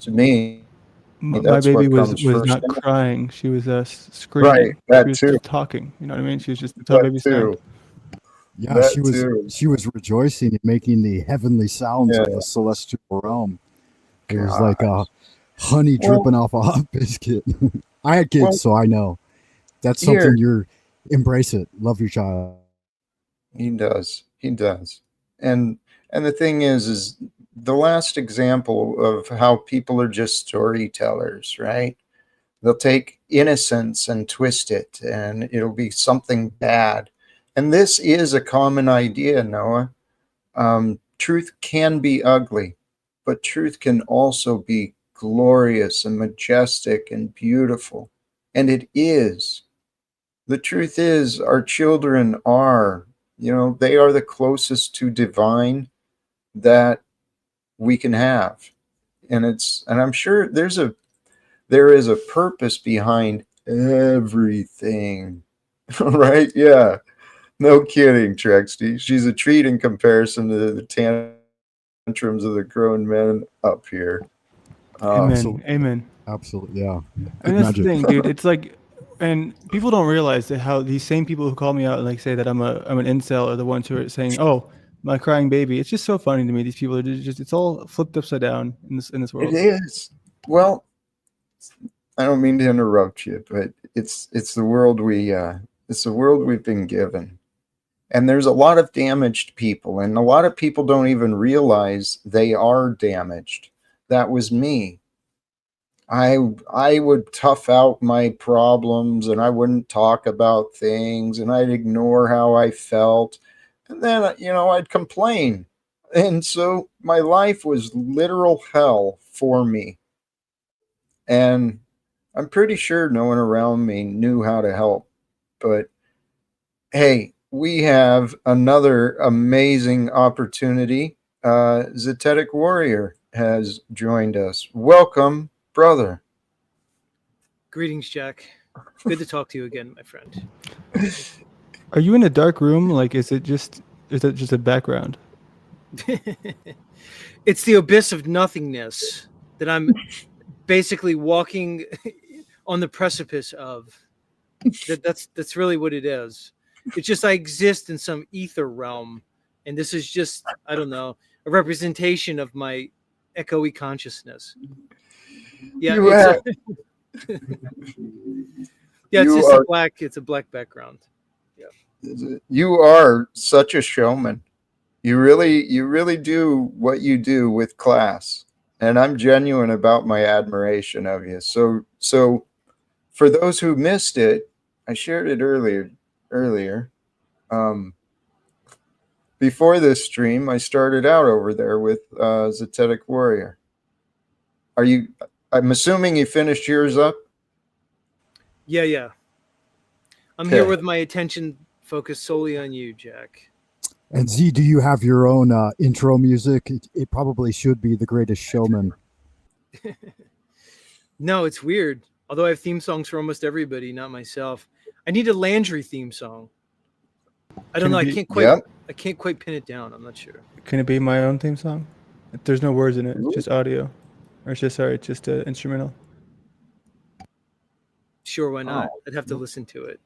me, My that's baby what was comes was first. not crying. She was Right, screaming. that She was too. just talking. You know what I mean? She was just that's how That babies sound. too. Yeah, That too. she was rejoicing and making the heavenly sounds Yeah. of the celestial realm. It was God. like honey Well- dripping off a hot biscuit. I had kids, Well, so I know. That's here. something you're embrace it. Love your child. He does. He does. And the thing is the last example of how people are just storytellers, right? They'll take innocence and twist it, and it'll be something bad. And this is a common idea, Noah. Truth can be ugly, but truth can also be glorious and majestic and beautiful. And it is. The truth is, our children are, they are the closest to divine that we can have. And I'm sure there is a purpose behind everything. Right? Yeah. No kidding, Trexty. She's a treat in comparison to the tantrums of the grown men up here. Amen. Absolutely. Amen. Absolutely, yeah. And that's the thing, dude. It's like, and people don't realize that how these same people who call me out and like say that I'm an incel are the ones who are saying, "Oh, my crying baby." It's just so funny to me. These people are just it's all flipped upside down in this world. It is. Well, I don't mean to interrupt you, but it's the world we've been given. And there's a lot of damaged people, and a lot of people don't even realize they are damaged. That was me. I would tough out my problems, and I wouldn't talk about things, and I'd ignore how I felt. And then, I'd complain. And so my life was literal hell for me. And I'm pretty sure no one around me knew how to help. But hey, we have another amazing opportunity. Zetetic Warrior has joined us. Welcome, brother. Greetings, Jack. Good to talk to you again, my friend. Are you in a dark room? Like, is it just a background? It's the abyss of nothingness that I'm basically walking on the precipice of. That's really what it is. It's just I exist in some ether realm, and this is just, I don't know, a representation of my echoey consciousness. Yeah, You it's have- yeah, it's you just are- it's a black background. You are such a showman. You really do what you do with class. And I'm genuine about my admiration of you. So for those who missed it, I shared it earlier. Before this stream, I started out over there with Zetetic Warrior. I'm assuming you finished yours up? Yeah. I'm here with my attention focused solely on you, Jack. And Z, do you have your own intro music? It probably should be The Greatest Showman. No, it's weird. Although I have theme songs for almost everybody, not myself. I need a Landry theme song. I don't know. I can't quite pin it down. I'm not sure. Can it be my own theme song? There's no words in it. It's just audio, or it's just instrumental. Sure, why not? I'd have to listen to it.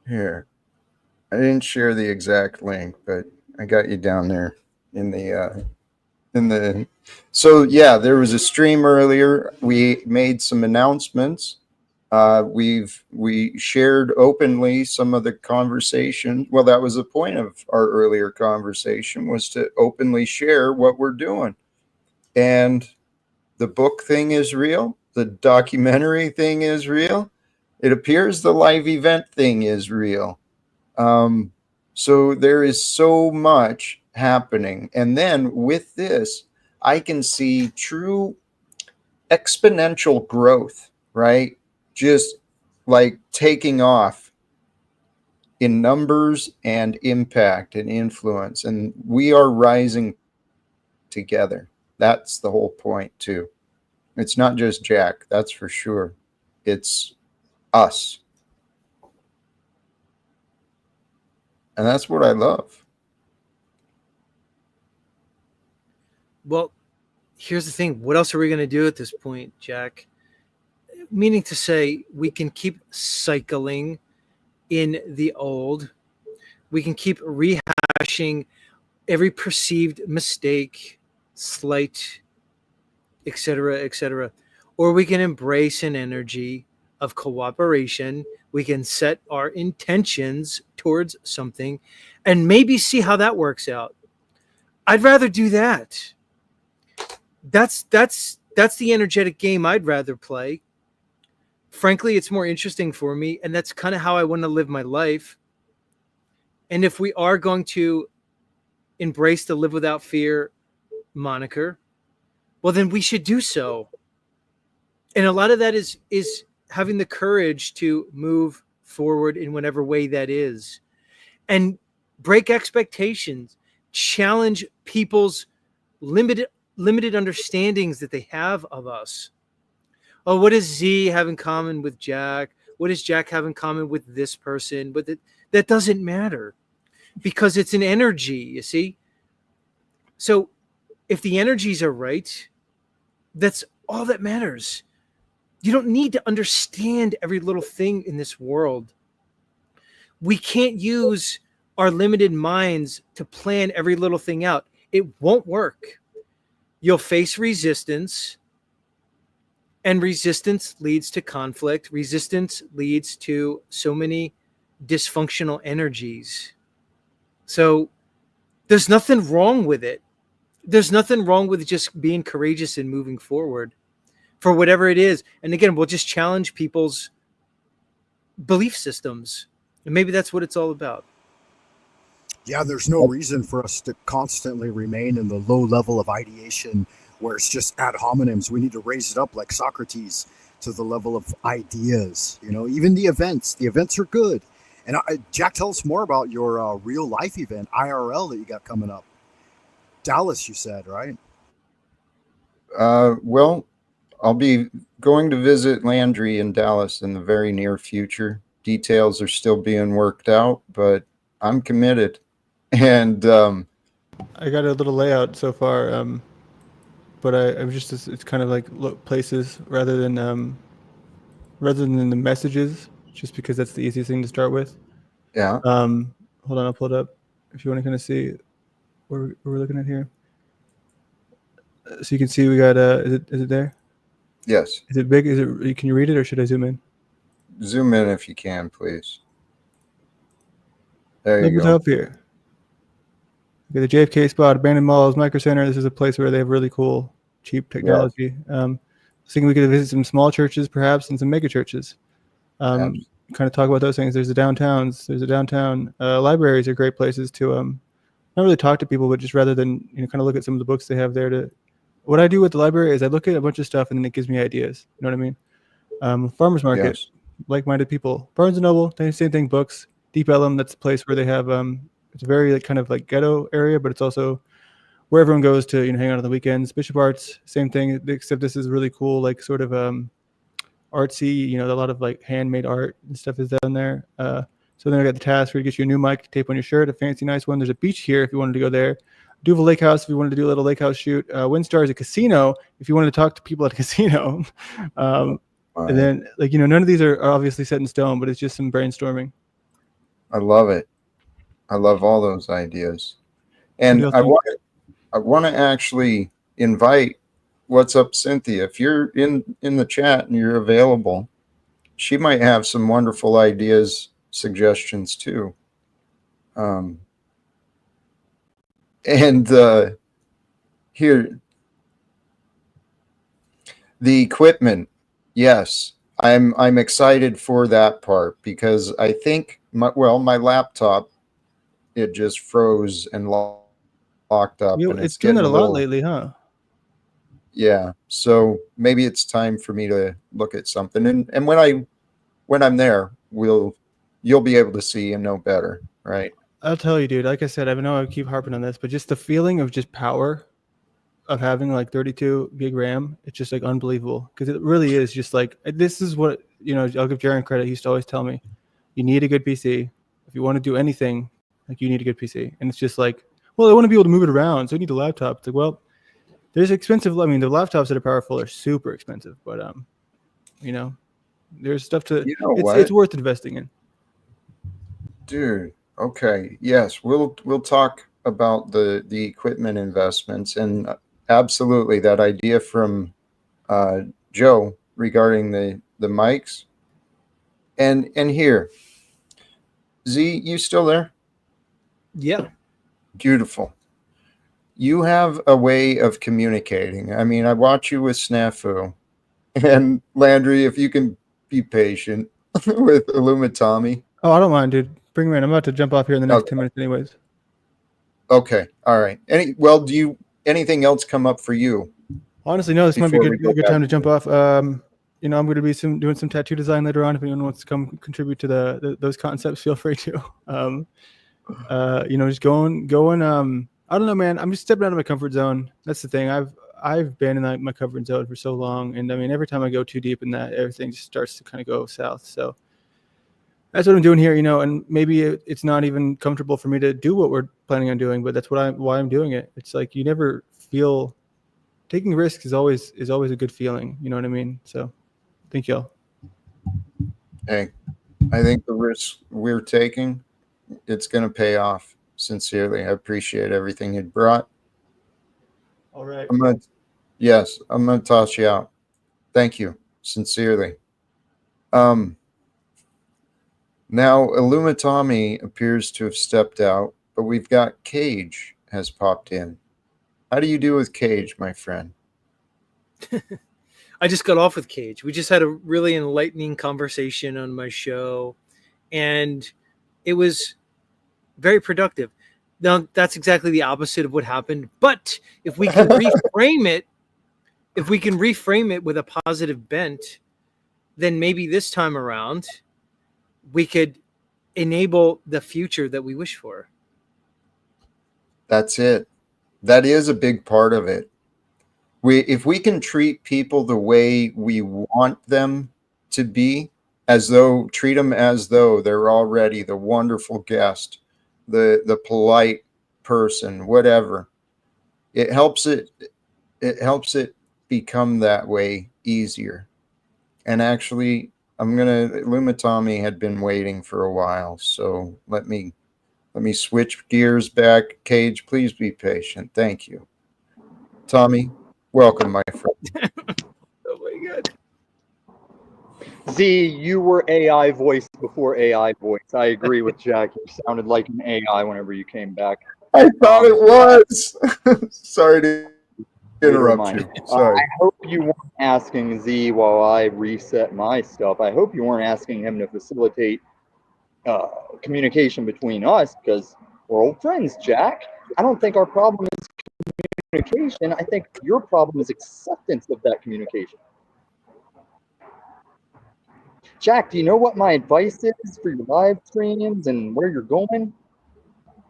Here. I didn't share the exact link, but I got you down there in the so yeah, there was a stream earlier. We made some announcements. We shared openly some of the conversation. Well, that was the point of our earlier conversation, was to openly share what we're doing. And the book thing is real. The documentary thing is real. It appears the live event thing is real. So there is so much happening. And then with this, I can see true exponential growth, right? Just like taking off in numbers and impact and influence. And we are rising together. That's the whole point, too. It's not just Jack, that's for sure. It's us. And that's what I love. Well, here's the thing. What else are we going to do at this point, Jack? Meaning to say, we can keep cycling in the old. We can keep rehashing every perceived mistake, slight, etc., etc. Or we can embrace an energy of cooperation. We can set our intentions towards something and maybe see how that works out. I'd rather do that. That's the energetic game I'd rather play. Frankly, it's more interesting for me, and that's kind of how I want to live my life. And if we are going to embrace the live without fear moniker, well, then we should do so. And a lot of that is having the courage to move forward in whatever way that is, and break expectations, challenge people's limited understandings that they have of us. Oh, what does Z have in common with Jack? What does Jack have in common with this person? But that doesn't matter, because it's an energy, you see? So if the energies are right, that's all that matters. You don't need to understand every little thing in this world. We can't use our limited minds to plan every little thing out. It won't work. You'll face resistance, and resistance leads to conflict. Resistance leads to so many dysfunctional energies. So there's nothing wrong with it. There's nothing wrong with just being courageous and moving forward for whatever it is. And again, we'll just challenge people's belief systems. And maybe that's what it's all about. Yeah, there's no reason for us to constantly remain in the low level of ideation where it's just ad hominems. We need to raise it up like Socrates to the level of ideas. You know, even the events are good. And Jack, tell us more about your real life event, IRL, that you got coming up. Dallas, you said, right? Well, I'll be going to visit Landry in Dallas in the very near future. Details are still being worked out, but I'm committed. And I got a little layout so far, but I was just, it's kind of like places rather than the messages, just because that's the easiest thing to start with. yeah. Hold on, I'll pull it up if you want to kind of see what we're looking at here. So you can see we got is it there? Yes. Is it big? Can you read it, or should I zoom in? Zoom in if you can, please. There Look you what's go. up here. Okay, the JFK spot, abandoned malls, Micro Center. This is a place where they have really cool, cheap technology. I was thinking we could visit some small churches, perhaps, and some mega churches. Kind of talk about those things. There's the downtowns. There's a downtown. Libraries are great places to not really talk to people, but just rather than kind of look at some of the books they have there. What I do with the library is I look at a bunch of stuff and then it gives me ideas. You know what I mean? Farmers market, Yes. like-minded people. Barnes and Noble, same thing. Books. Deep Ellum, that's a place where they have it's a very kind of like ghetto area, but it's also where everyone goes to hang out on the weekends. Bishop Arts, same thing, except this is really cool, like sort of artsy. A lot of like handmade art and stuff is down there. So then I got the task where you get you a new mic to tape on your shirt, a fancy nice one. There's a beach here if you wanted to go there. Duval Lake House if you wanted to do a little lake house shoot. Windstar is a casino if you wanted to talk to people at a casino. And then none of these are obviously set in stone, but it's just some brainstorming. I love it. I love all those ideas. And I want to actually invite What's Up Cynthia. If you're in the chat and you're available, she might have some wonderful ideas, suggestions too. Here, the equipment. Yes, I'm excited for that part because I think my laptop, it just froze and locked up. And it's doing that a lot lately, huh? Yeah. So maybe it's time for me to look at something. And when I'm there, you'll be able to see and know better, right? I'll tell you, dude. Like I said, I know I keep harping on this, but just the feeling of just power of having like 32 gig RAM, it's just like unbelievable because it really is just like, this is what, I'll give Jaron credit. He used to always tell me, you need a good PC. If you want to do anything, Like, you need a good PC. And it's just like, well, I want to be able to move it around, so I need a laptop. It's like, well, there's expensive. I mean, the laptops that are powerful are super expensive, but you know, there's stuff to. You know It's what? worth investing in. Dude, okay. Yes, we'll talk about the equipment investments, and absolutely that idea from Joe regarding the mics. And here, Z, you still there? Yeah. Beautiful. You have a way of communicating. I mean, I watch you with Snafu, and Landry, if you can be patient with Illumitami. Oh, I don't mind, dude. Bring me in. I'm about to jump off here in the next 10 minutes, anyways. Okay, all right. Do anything else come up for you? Honestly, no. This might be Before we a go good back time to to jump off. You know, I'm going to be doing some tattoo design later on. If anyone wants to come contribute to those concepts, feel free to. You know, just going. I don't know, man. I'm just stepping out of my comfort zone. That's the thing. I've been in my comfort zone for so long, and I mean, every time I go too deep in that, everything just starts to kind of go south. So that's what I'm doing here, you know. And maybe it's not even comfortable for me to do what we're planning on doing, but that's why I'm doing it. It's like, you never feel, taking risks is always a good feeling. You know what I mean? So, thank y'all. Hey, I think the risk we're taking, it's going to pay off. Sincerely, I appreciate everything you brought. All right. I'm gonna toss you out. Thank you, sincerely. Now Illumitami appears to have stepped out, but we've got Cage has popped in. How do you do with Cage, my friend? I just got off with Cage. We just had a really enlightening conversation on my show, and it was very productive. Now, that's exactly the opposite of what happened. But if we can reframe it with a positive bent, then maybe this time around we could enable the future that we wish for. That's it. That is a big part of it. If we can treat people the way we want them to be, treat them as though they're already the wonderful guest, the polite person, whatever, it helps it become that way easier. And actually, Illumitami had been waiting for a while, so let me switch gears back. Cage, please be patient. Thank you. Tommy, welcome, my friend. Oh my God. Z, you were AI voice before AI voice. I agree with Jack. You sounded like an AI whenever you came back. I thought it was. Sorry to interrupt Never you. mind. Sorry. I hope you weren't asking Z while I reset my stuff. I hope you weren't asking him to facilitate communication between us, because we're old friends, Jack. I don't think our problem is communication. I think your problem is acceptance of that communication. Jack, do you know what my advice is for your live streams and where you're going?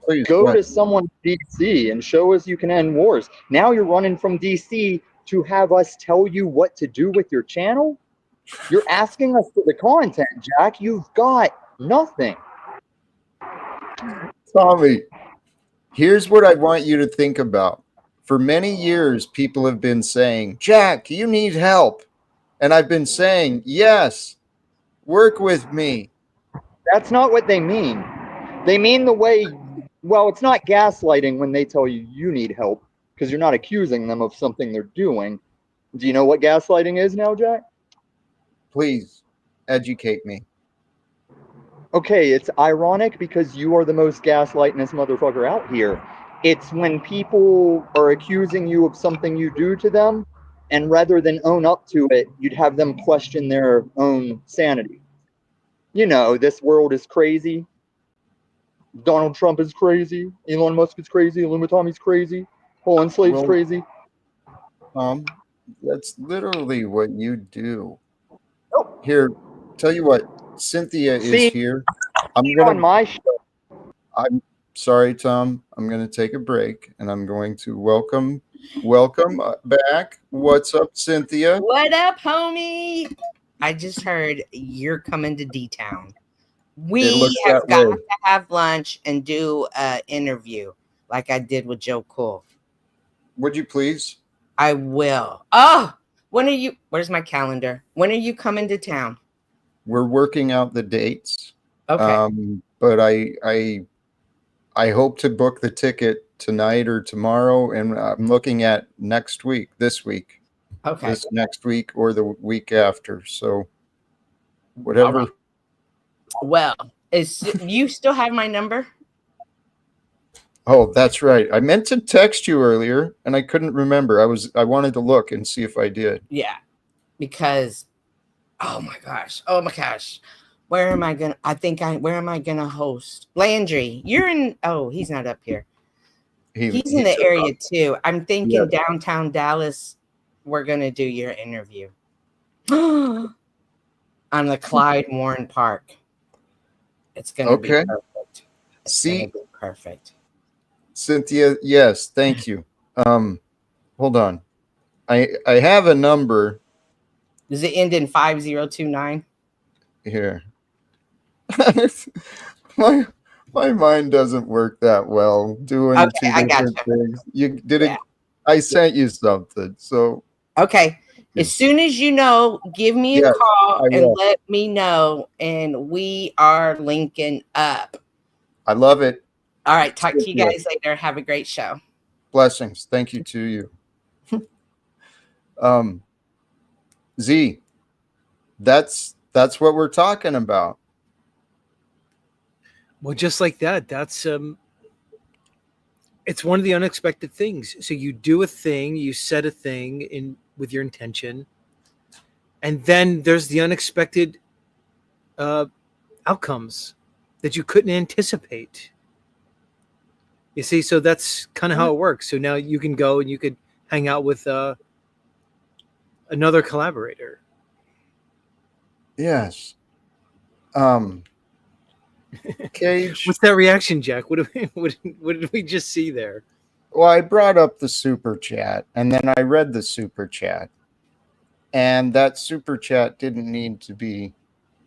Please, Go what? to someone in DC and show us you can end wars. Now you're running from DC to have us tell you what to do with your channel? You're asking us for the content, Jack. You've got nothing. Tommy, here's what I want you to think about. For many years, people have been saying, Jack, you need help. And I've been saying, yes, work with me. That's not what they mean. They mean the way, well, it's not gaslighting when they tell you you need help, because you're not accusing them of something they're doing. Do you know what gaslighting is now, Jack? Please educate me. Okay, it's ironic because you are the most gaslightingest motherfucker out here. It's when people are accusing you of something you do to them, and rather than own up to it, you'd have them question their own sanity. You know, this world is crazy. Donald Trump is crazy. Elon Musk is crazy. Illumitami's crazy. Poland slave's crazy. That's literally what you do. Oh. Here, tell you what, Cynthia is here. On my show. I'm sorry, Tom. I'm going to take a break, and I'm going to welcome back. What's up, Cynthia? What up, homie? I just heard you're coming to D-Town. It looks We have that got way. to have lunch and do an interview like I did with Joe Cool. Would you please? I will. Oh, when are you? Where's my calendar? When are you coming to town? We're working out the dates. Okay. But I hope to book the ticket tonight or tomorrow, and I'm looking at next week, this week, Okay. this next week or the week after. So All whatever. right. Well, you still have my number? Oh, that's right. I meant to text you earlier and I couldn't remember. I wanted to look and see if I did. Yeah. Because oh my gosh. Where am I gonna host? Landry, you're in he's not up here. He's in the area too. I'm thinking downtown Dallas, we're gonna do your interview. On the Clyde Warren Park. It's gonna be perfect. It's gonna be perfect. Cynthia, yes, thank you. Hold on. I have a number Does it end in 5029? here. my mind doesn't work that well doing two different things. You did it. I sent you something. So okay. As soon as you know, give me a call and let me know, and we are linking up. I love it. All right. Talk to you guys later. Have a great show. Blessings. Thank you to you. Z, that's what we're talking about. Well, just like that, that's it's one of the unexpected things. So you do a thing, you set a thing in with your intention, and then there's the unexpected outcomes that you couldn't anticipate. You see, so that's kind of how it works. So now you can go and you could hang out with another collaborator. Yes. Cage. What's that reaction, Jack? What did we just see there? Well, I brought up the super chat, and then I read the super chat, and that super chat didn't need to be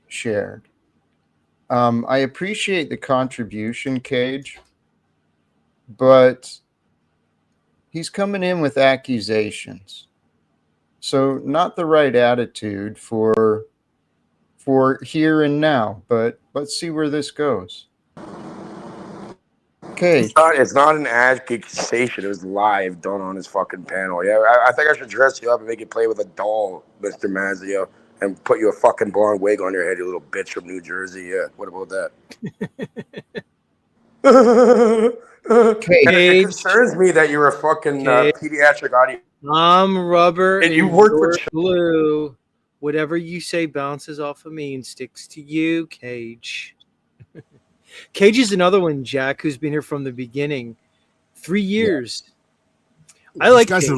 shared. I appreciate the contribution, Cage, but he's coming in with accusations. So not the right attitude for here and now, but let's see where this goes. Okay. It's not an accusation. It was live done on his fucking panel. Yeah, I think I should dress you up and make you play with a doll, Mr. Mazzio, and put you a fucking blonde wig on your head, you little bitch from New Jersey. Yeah, what about that? It concerns me that you're a fucking pediatric audience. I'm rubber and you work with glue. Whatever you say bounces off of me and sticks to you, Cage. Cage is another one, Jack, who's been here from the beginning. 3 years. Yeah. I like guys they're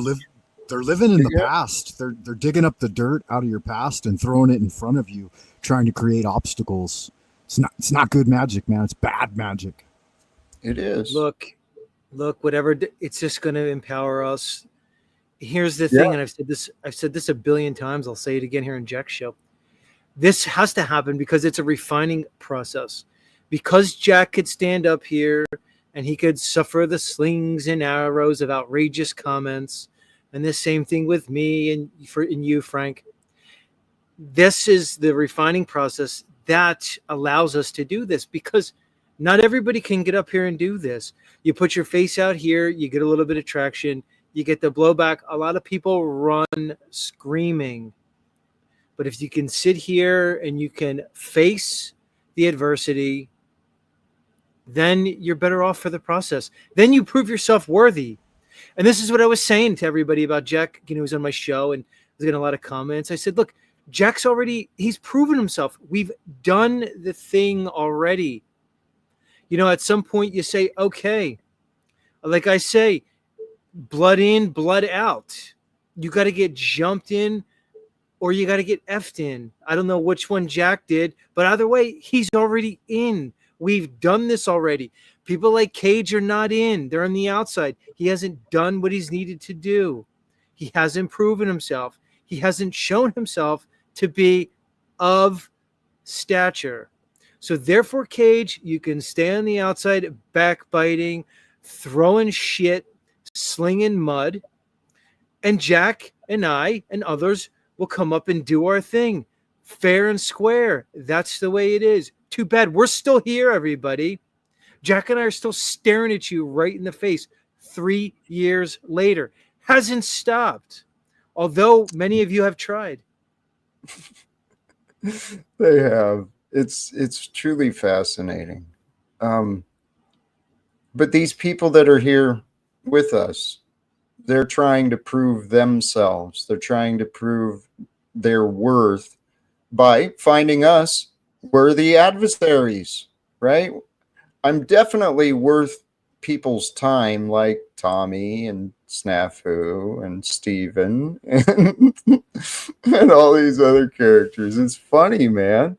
living in the past. They're digging up the dirt out of your past and throwing it in front of you, trying to create obstacles. It's not good magic, man. It's bad magic. It is. Look, whatever. It's just going to empower us. Here's the thing, and I've said this a billion times. I'll say it again here in Jack's show. This has to happen because it's a refining process. Because Jack could stand up here and he could suffer the slings and arrows of outrageous comments, and the same thing with me and you, Frank. This is the refining process that allows us to do this, because not everybody can get up here and do this. You put your face out here, you get a little bit of traction, you get the blowback. A lot of people run screaming. But if you can sit here and you can face the adversity, then you're better off for the process. Then you prove yourself worthy. And this is what I was saying to everybody about Jack, who's on my show and was getting a lot of comments. I said, look, Jack's he's proven himself. We've done the thing already. At some point you say, okay, like I say, blood in, blood out. You got to get jumped in or you got to get effed in. I don't know which one Jack did, but either way, he's already in. We've done this already. People like Cage are not in. They're on the outside. He hasn't done what he's needed to do. He hasn't proven himself. He hasn't shown himself to be of stature. So therefore, Cage, you can stay on the outside, backbiting, throwing shit, slinging mud, and Jack and I and others will come up and do our thing, fair and square. That's the way it is. Too bad we're still here, everybody. Jack and I are still staring at you right in the face 3 years later. Hasn't stopped, although many of you have tried. They have. It's truly fascinating. But these people that are here with us, they're trying to prove themselves. They're trying to prove their worth by finding us worthy adversaries, right? I'm definitely worth people's time, like Tommy and Snafu and Steven and all these other characters. It's funny, man.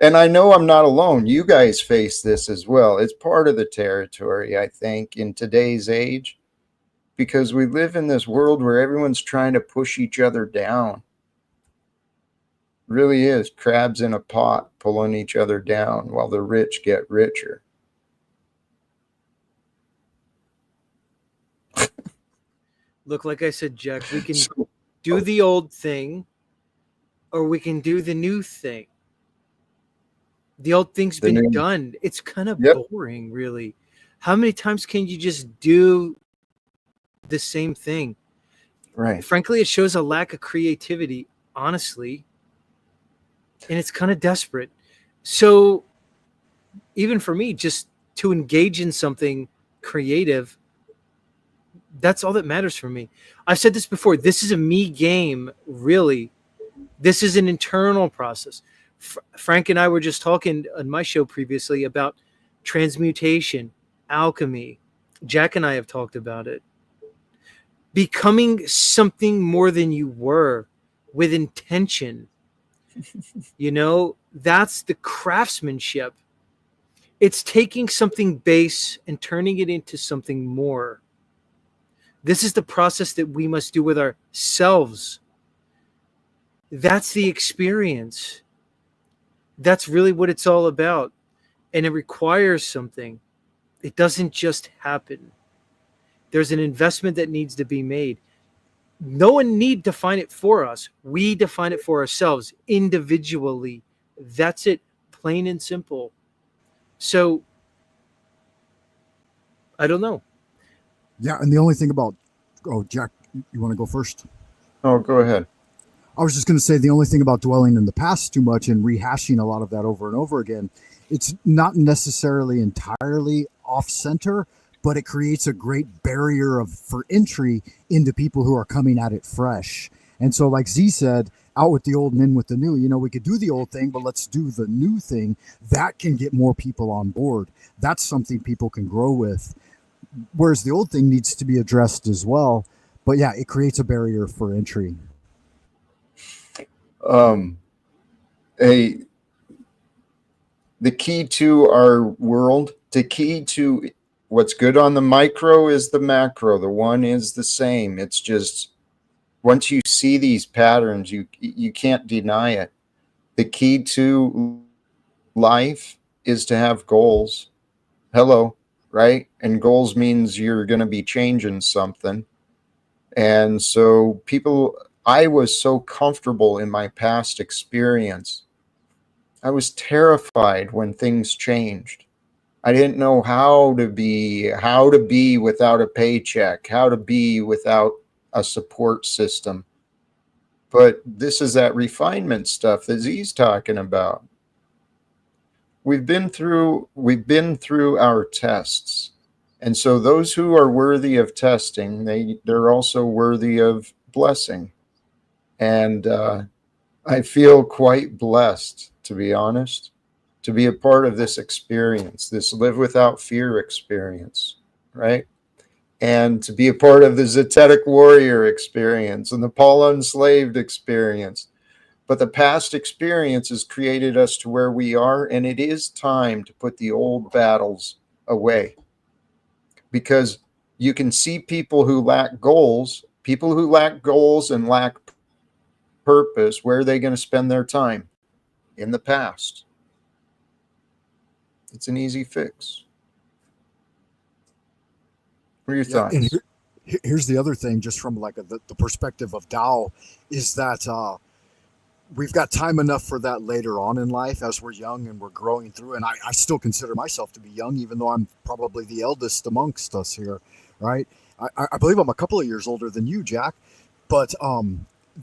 And I know I'm not alone. You guys face this as well. It's part of the territory, I think, in today's age, because we live in this world where everyone's trying to push each other down. Really is crabs in a pot pulling each other down while the rich get richer. Look, like I said, Jack, we can do the old thing or we can do the new thing. The old thing's been done. It's kind of boring, really. How many times can you just do the same thing? Right. Frankly, it shows a lack of creativity, honestly. And it's kind of desperate. So even for me, just to engage in something creative, that's all that matters for me. I've said this before. This is a me game, really. This is an internal process. Frank and I were just talking on my show previously about transmutation, alchemy. Jack and I have talked about it. Becoming something more than you were with intention. You know, that's the craftsmanship. It's taking something base and turning it into something more. This is the process that we must do with ourselves. That's the experience. That's really what it's all about. And it requires something. It doesn't just happen. There's an investment that needs to be made. No one need to define it for us. We define it for ourselves individually. That's it, plain and simple. So, I don't know. Yeah, and the only thing about, Jack, you want to go first? Oh, go ahead. I was just going to say the only thing about dwelling in the past too much and rehashing a lot of that over and over again, it's not necessarily entirely off center, but it creates a great barrier for entry into people who are coming at it fresh. And so, like Z said, out with the old and in with the new. You know, we could do the old thing, but let's do the new thing. That can get more people on board. That's something people can grow with. Whereas the old thing needs to be addressed as well. But yeah, it creates a barrier for entry. The key to our world, the key to what's good on the micro is the macro. The one is the same. It's just once you see these patterns, you can't deny it. The key to life is to have goals. Hello, right? And goals means you're going to be changing something. And so I was so comfortable in my past experience. I was terrified when things changed. I didn't know how to be without a paycheck, how to be without a support system. But this is that refinement stuff that Z's talking about. We've been through our tests. And so those who are worthy of testing, they're also worthy of blessing. And I feel quite blessed, to be honest, to be a part of this experience, this live without fear experience, right? And to be a part of the Zetetic Warrior experience and the Paul Unslaved experience. But the past experience has created us to where we are, and it is time to put the old battles away. Because you can see people who lack goals and lack purpose. Where are they going to spend their time? In the past. It's an easy fix. What are your Yeah, thoughts? and here's the other thing, just from like the perspective of Tao, is that we've got time enough for that later on in life as we're young and we're growing through. And I still consider myself to be young, even though I'm probably the eldest amongst us here, right? I believe I'm a couple of years older than you, Jack. But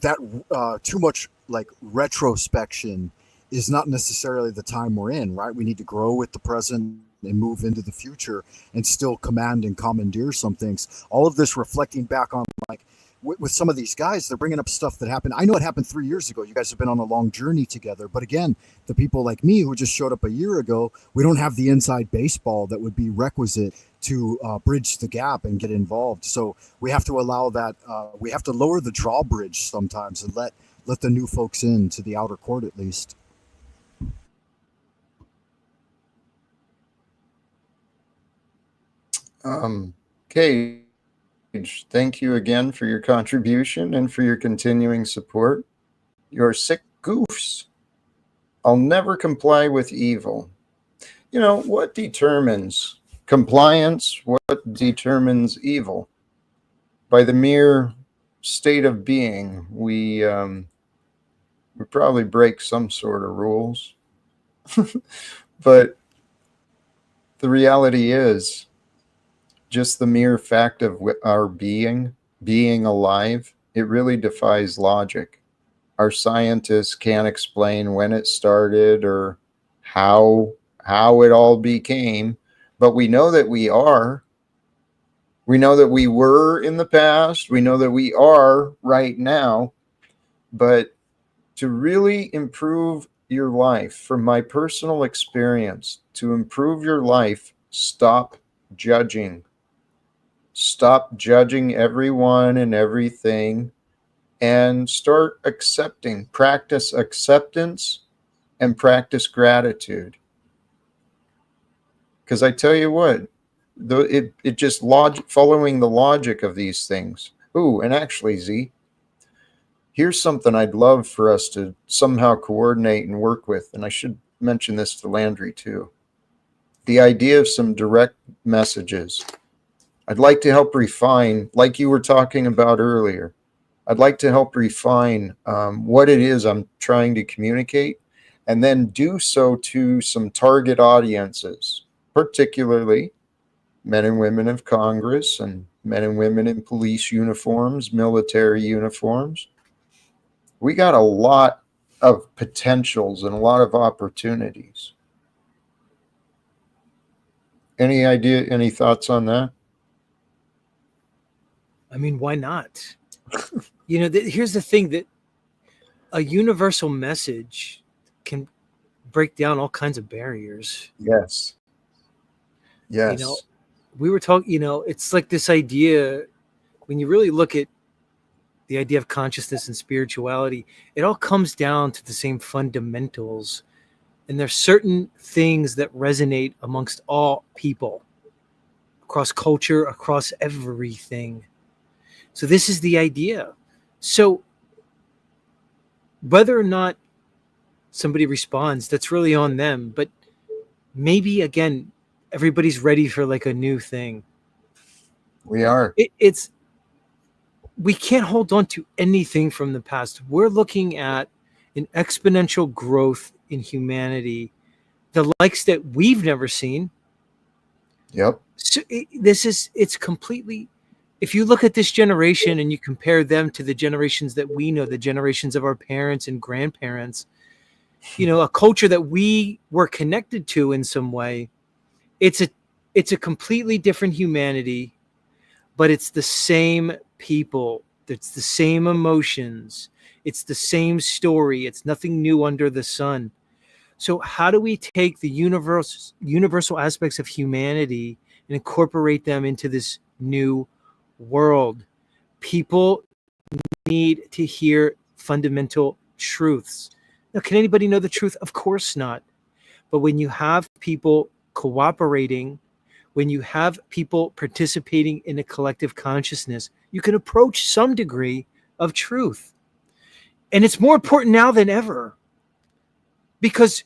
that too much like retrospection is not necessarily the time we're in, right? We need to grow with the present and move into the future and still command and commandeer some things. All of this reflecting back on like with some of these guys, they're bringing up stuff that happened. I know it happened 3 years ago. You guys have been on a long journey together. But again, the people like me who just showed up a year ago, we don't have the inside baseball that would be requisite to bridge the gap and get involved. So we have to allow that. We have to lower the drawbridge sometimes and let the new folks in to the outer court at least. Cage, thank you again for your contribution and for your continuing support. You're sick goofs. I'll never comply with evil. You know, what determines compliance? What determines evil? By the mere state of being, we probably break some sort of rules. But the reality is, just the mere fact of our being alive, it really defies logic. Our scientists can't explain when it started or how it all became, but we know that we are. We know that we were in the past. We know that we are right now. But to really improve your life, from my personal experience, to improve your life, stop judging. Stop judging everyone and everything and start accepting. Practice acceptance and practice gratitude. Because I tell you what, it just following the logic of these things. Ooh, and actually, Z, here's something I'd love for us to somehow coordinate and work with. And I should mention this to Landry too. The idea of some direct messages. I'd like to help refine, like you were talking about earlier, I'd like to help refine what it is I'm trying to communicate, and then do so to some target audiences, particularly men and women of Congress and men and women in police uniforms, military uniforms. We got a lot of potentials and a lot of opportunities. Any idea, any thoughts on that? I mean, why not? You know, here's the thing, that a universal message can break down all kinds of barriers. Yes. Yes. You know, we were talking, you know, it's like this idea, when you really look at the idea of consciousness and spirituality, it all comes down to the same fundamentals. And there's certain things that resonate amongst all people, across culture, across everything. So this is the idea. So whether or not somebody responds, that's really on them. But maybe, again, everybody's ready for like a new thing. We are. We can't hold on to anything from the past. We're looking at an exponential growth in humanity, the likes that we've never seen. Yep. So it's completely, if you look at this generation and you compare them to the generations that we know, the generations of our parents and grandparents, you know, a culture that we were connected to in some way, it's a completely different humanity, but it's the same people. It's the same emotions. It's the same story. It's nothing new under the sun. So how do we take the universal aspects of humanity and incorporate them into this new world? People need to hear fundamental truths. Now, can anybody know the truth? Of course not. But when you have people cooperating, when you have people participating in a collective consciousness, you can approach some degree of truth. And it's more important now than ever, because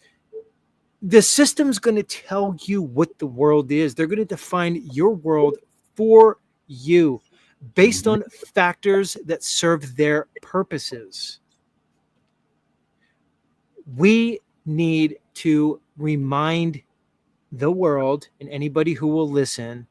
the system's going to tell you what the world is. They're going to define your world for you based on factors that serve their purposes. We need to remind the world and anybody who will listen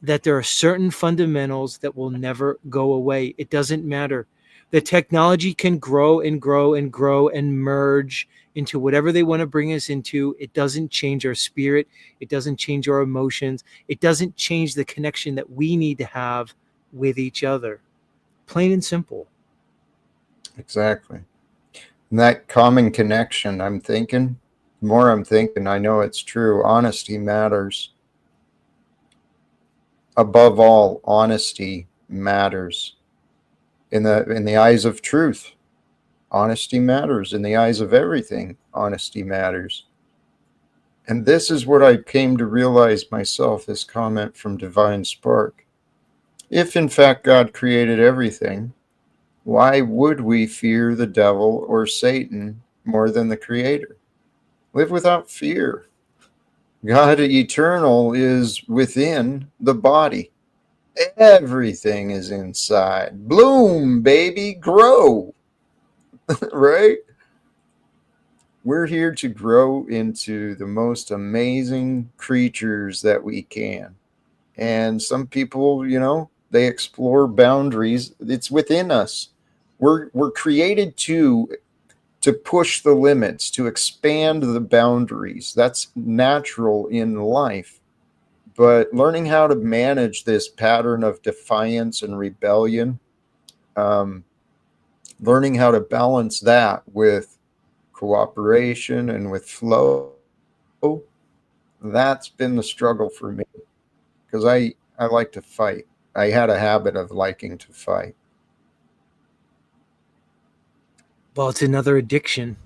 that there are certain fundamentals that will never go away. It doesn't matter. The technology can grow and grow and grow and merge into whatever they want to bring us into. It doesn't change our spirit. It doesn't change our emotions. It doesn't change the connection that we need to have with each other. Plain and simple. Exactly. And that common connection, I'm thinking, the more I'm thinking, I know it's true. Honesty matters. Above all, honesty matters. In the eyes of truth, honesty matters. In the eyes of everything, honesty matters. And this is what I came to realize myself, this comment from Divine Spark. If in fact God created everything, why would we fear the devil or Satan more than the Creator? Live without fear. God eternal is within the body. Everything is inside. Bloom, baby, grow. Right? We're here to grow into the most amazing creatures that we can. And some people, they explore boundaries. It's within us. We're created to push the limits, to expand the boundaries. That's natural in life. But learning how to manage this pattern of defiance and rebellion, learning how to balance that with cooperation and with flow, that's been the struggle for me, because I like to fight. I had a habit of liking to fight. Well, it's another addiction.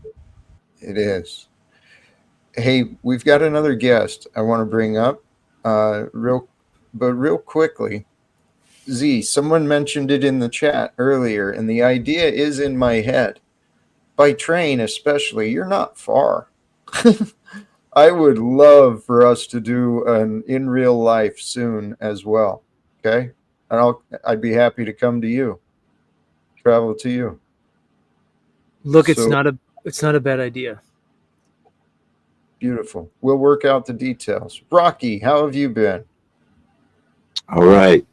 It is. Hey, we've got another guest I want to bring up real quickly. Z, someone mentioned it in the chat earlier, and the idea is in my head. By train especially, you're not far. I would love for us to do an in real life soon as well. Okay? And I'd be happy to come to you. Travel to you. Look, it's not a bad idea. Beautiful. We'll work out the details. Rocky, how have you been? All right.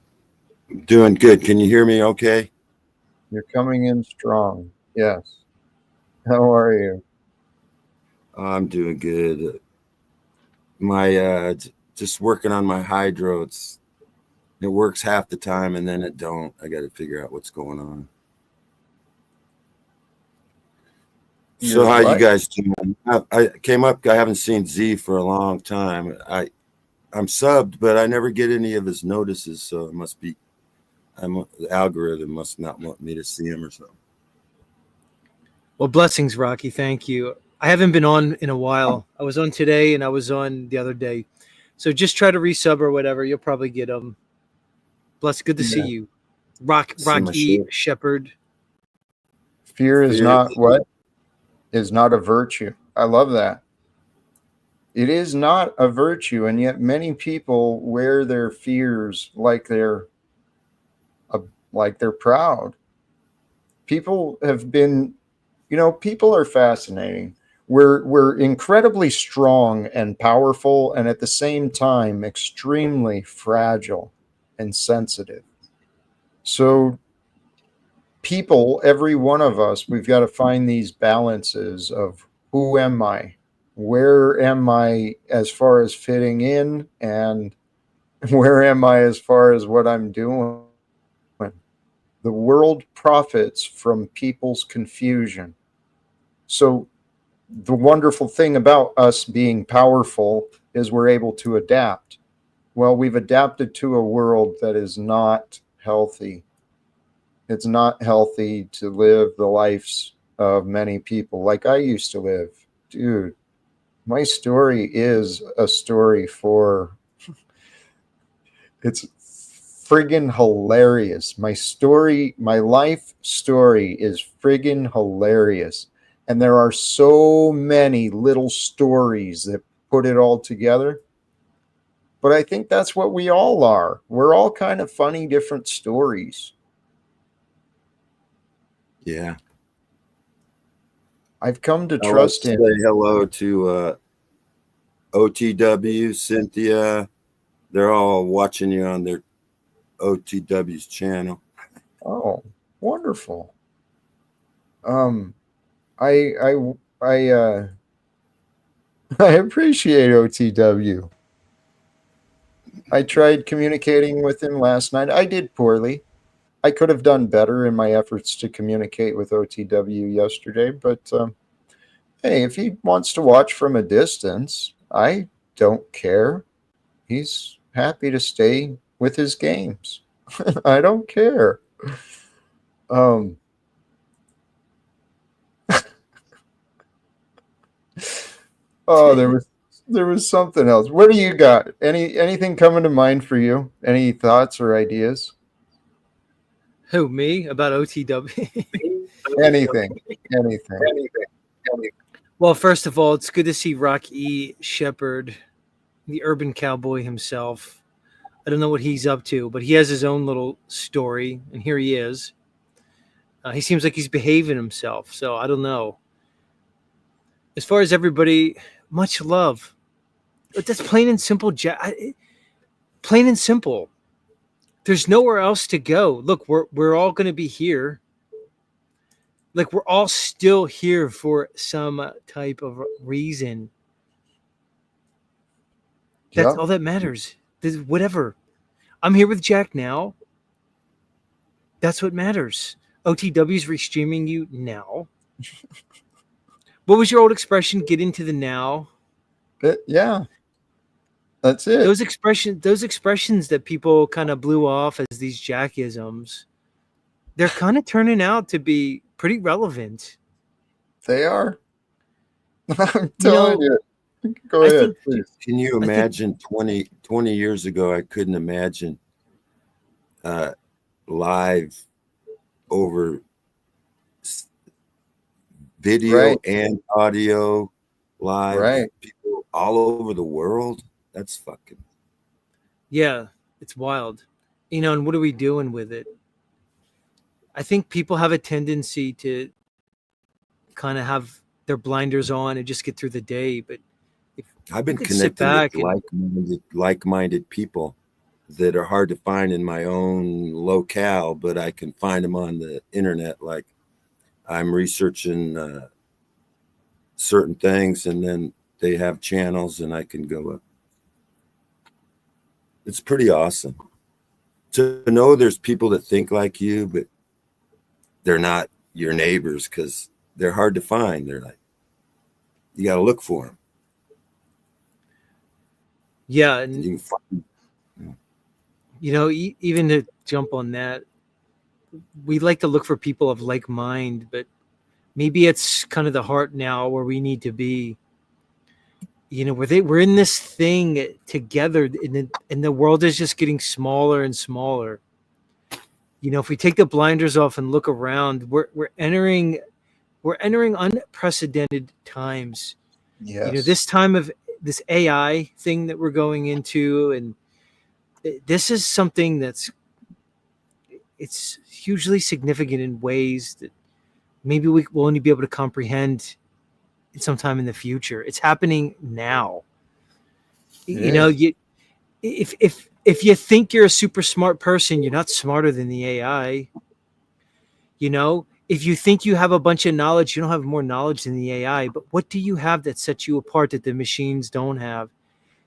Doing good. Can you hear me okay? You're coming in strong. Yes. How are you? I'm doing good. My just working on my hydro. It works half the time and then it don't. I got to figure out what's going on. So how you guys doing? I came up. I haven't seen Z for a long time. I'm subbed, but I never get any of his notices. So it must be, the algorithm must not want me to see him or something. Well, blessings, Rocky. Thank you. I haven't been on in a while. I was on today and I was on the other day. So just try to resub or whatever. You'll probably get them. Bless. Good to see you. Rocky Shepherd. Fear is not what? Is not a virtue. I love that. It is not a virtue, and yet many people wear their fears like they're proud. People have been, people are fascinating. We're incredibly strong and powerful, and at the same time extremely fragile and sensitive. So people, every one of us, we've got to find these balances of who am I? Where am I as far as fitting in? And where am I as far as what I'm doing? The world profits from people's confusion. So the wonderful thing about us being powerful is we're able to adapt. Well, we've adapted to a world that is not healthy. It's not healthy to live the lives of many people like I used to live. Dude, my story is a story for... It's friggin' hilarious. My life story is friggin' hilarious. And there are so many little stories that put it all together. But I think that's what we all are. We're all kind of funny, different stories. Yeah. I've come to I'll trust say him. hello to OTW, Cynthia. They're all watching you on their OTW's channel. Oh, wonderful. I I appreciate OTW. I tried communicating with him last night. I did poorly. I could have done better in my efforts to communicate with OTW yesterday, but hey, if he wants to watch from a distance, I don't care. He's happy to stay with his games. I don't care. Um, oh, there was something else. What do you got? Anything coming to mind for you? Any thoughts or ideas? Who, me? About OTW? Anything. Well, first of all, it's good to see Rock E. Shepherd, the urban cowboy himself. I don't know what he's up to, but he has his own little story, and here he is. He seems like he's behaving himself, so I don't know. As far as everybody, much love. But that's plain and simple. Plain and simple. There's nowhere else to go. Look, we're all going to be here. Like, we're all still here for some type of reason. That's all that matters. Whatever. I'm here with Jack now. That's what matters. OTW's restreaming you now. What was your old expression? Get into the now. Yeah. That's it. Those expressions that people kind of blew off as these Jackisms, they're kind of turning out to be pretty relevant. They are. I'm telling you. Go ahead, please. Can you imagine 20 years ago, I couldn't imagine live over video and audio live people all over the world. That's fucking. Yeah, it's wild. And what are we doing with it? I think people have a tendency to kind of have their blinders on and just get through the day. But I've been connecting with like-minded people that are hard to find in my own locale, but I can find them on the internet. Like, I'm researching certain things, and then they have channels, and I can go up. It's pretty awesome to know there's people that think like you, but they're not your neighbors because they're hard to find. They're like, you got to look for them. Yeah, and even to jump on that, we like to look for people of like mind, but maybe it's kind of the heart now where we need to be. We're in this thing together, and the world is just getting smaller and smaller. If we take the blinders off and look around, we're entering unprecedented times. Yes. This time of this AI thing that we're going into, and this is something it's hugely significant in ways that maybe we will only be able to comprehend sometime in the future. It's happening now. If you think you're a super smart person, you're not smarter than the AI. If you think you have a bunch of knowledge, you don't have more knowledge than the AI. But what do you have that sets you apart that the machines don't have?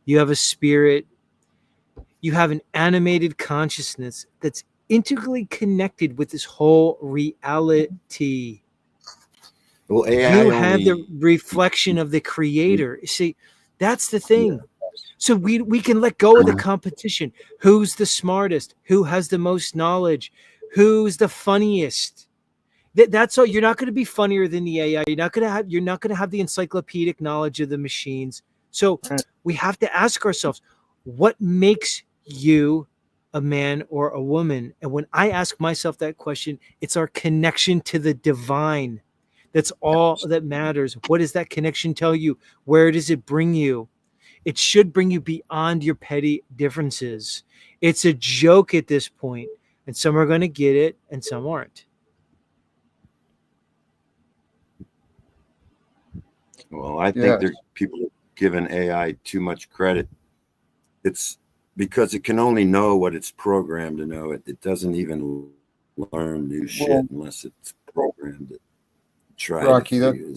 You have a spirit. You have an animated consciousness that's integrally connected with this whole reality. Well, AI you have the reflection of the creator. See, that's the thing. Yeah. So we can let go of the competition. Who's the smartest? Who has the most knowledge? Who's the funniest? That's all. You're not going to be funnier than the AI. You're not going to have the encyclopedic knowledge of the machines. So we have to ask ourselves, what makes you a man or a woman? And when I ask myself that question, it's our connection to the divine. That's all that matters. What does that connection tell you? Where does it bring you? It should bring you beyond your petty differences. It's a joke at this point, and some are going to get it and some aren't. Well, I think people are giving AI too much credit. It's because it can only know what it's programmed to know. It doesn't even learn new shit unless it's programmed to try Rocky, to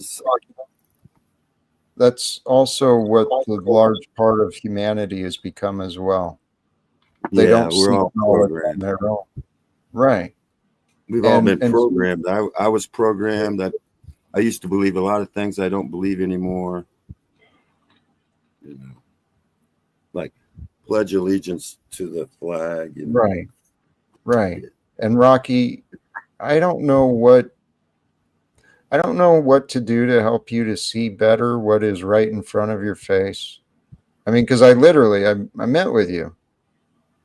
that's also what the large part of humanity has become as well. They don't we're seek all knowledge programmed. on their own. Right. We've all been programmed. I was programmed. I used to believe a lot of things I don't believe anymore. You know, like pledge allegiance to the flag. You know? Right. Right. And Rocky, I don't know what to do to help you to see better what is right in front of your face. I mean, because I met with you.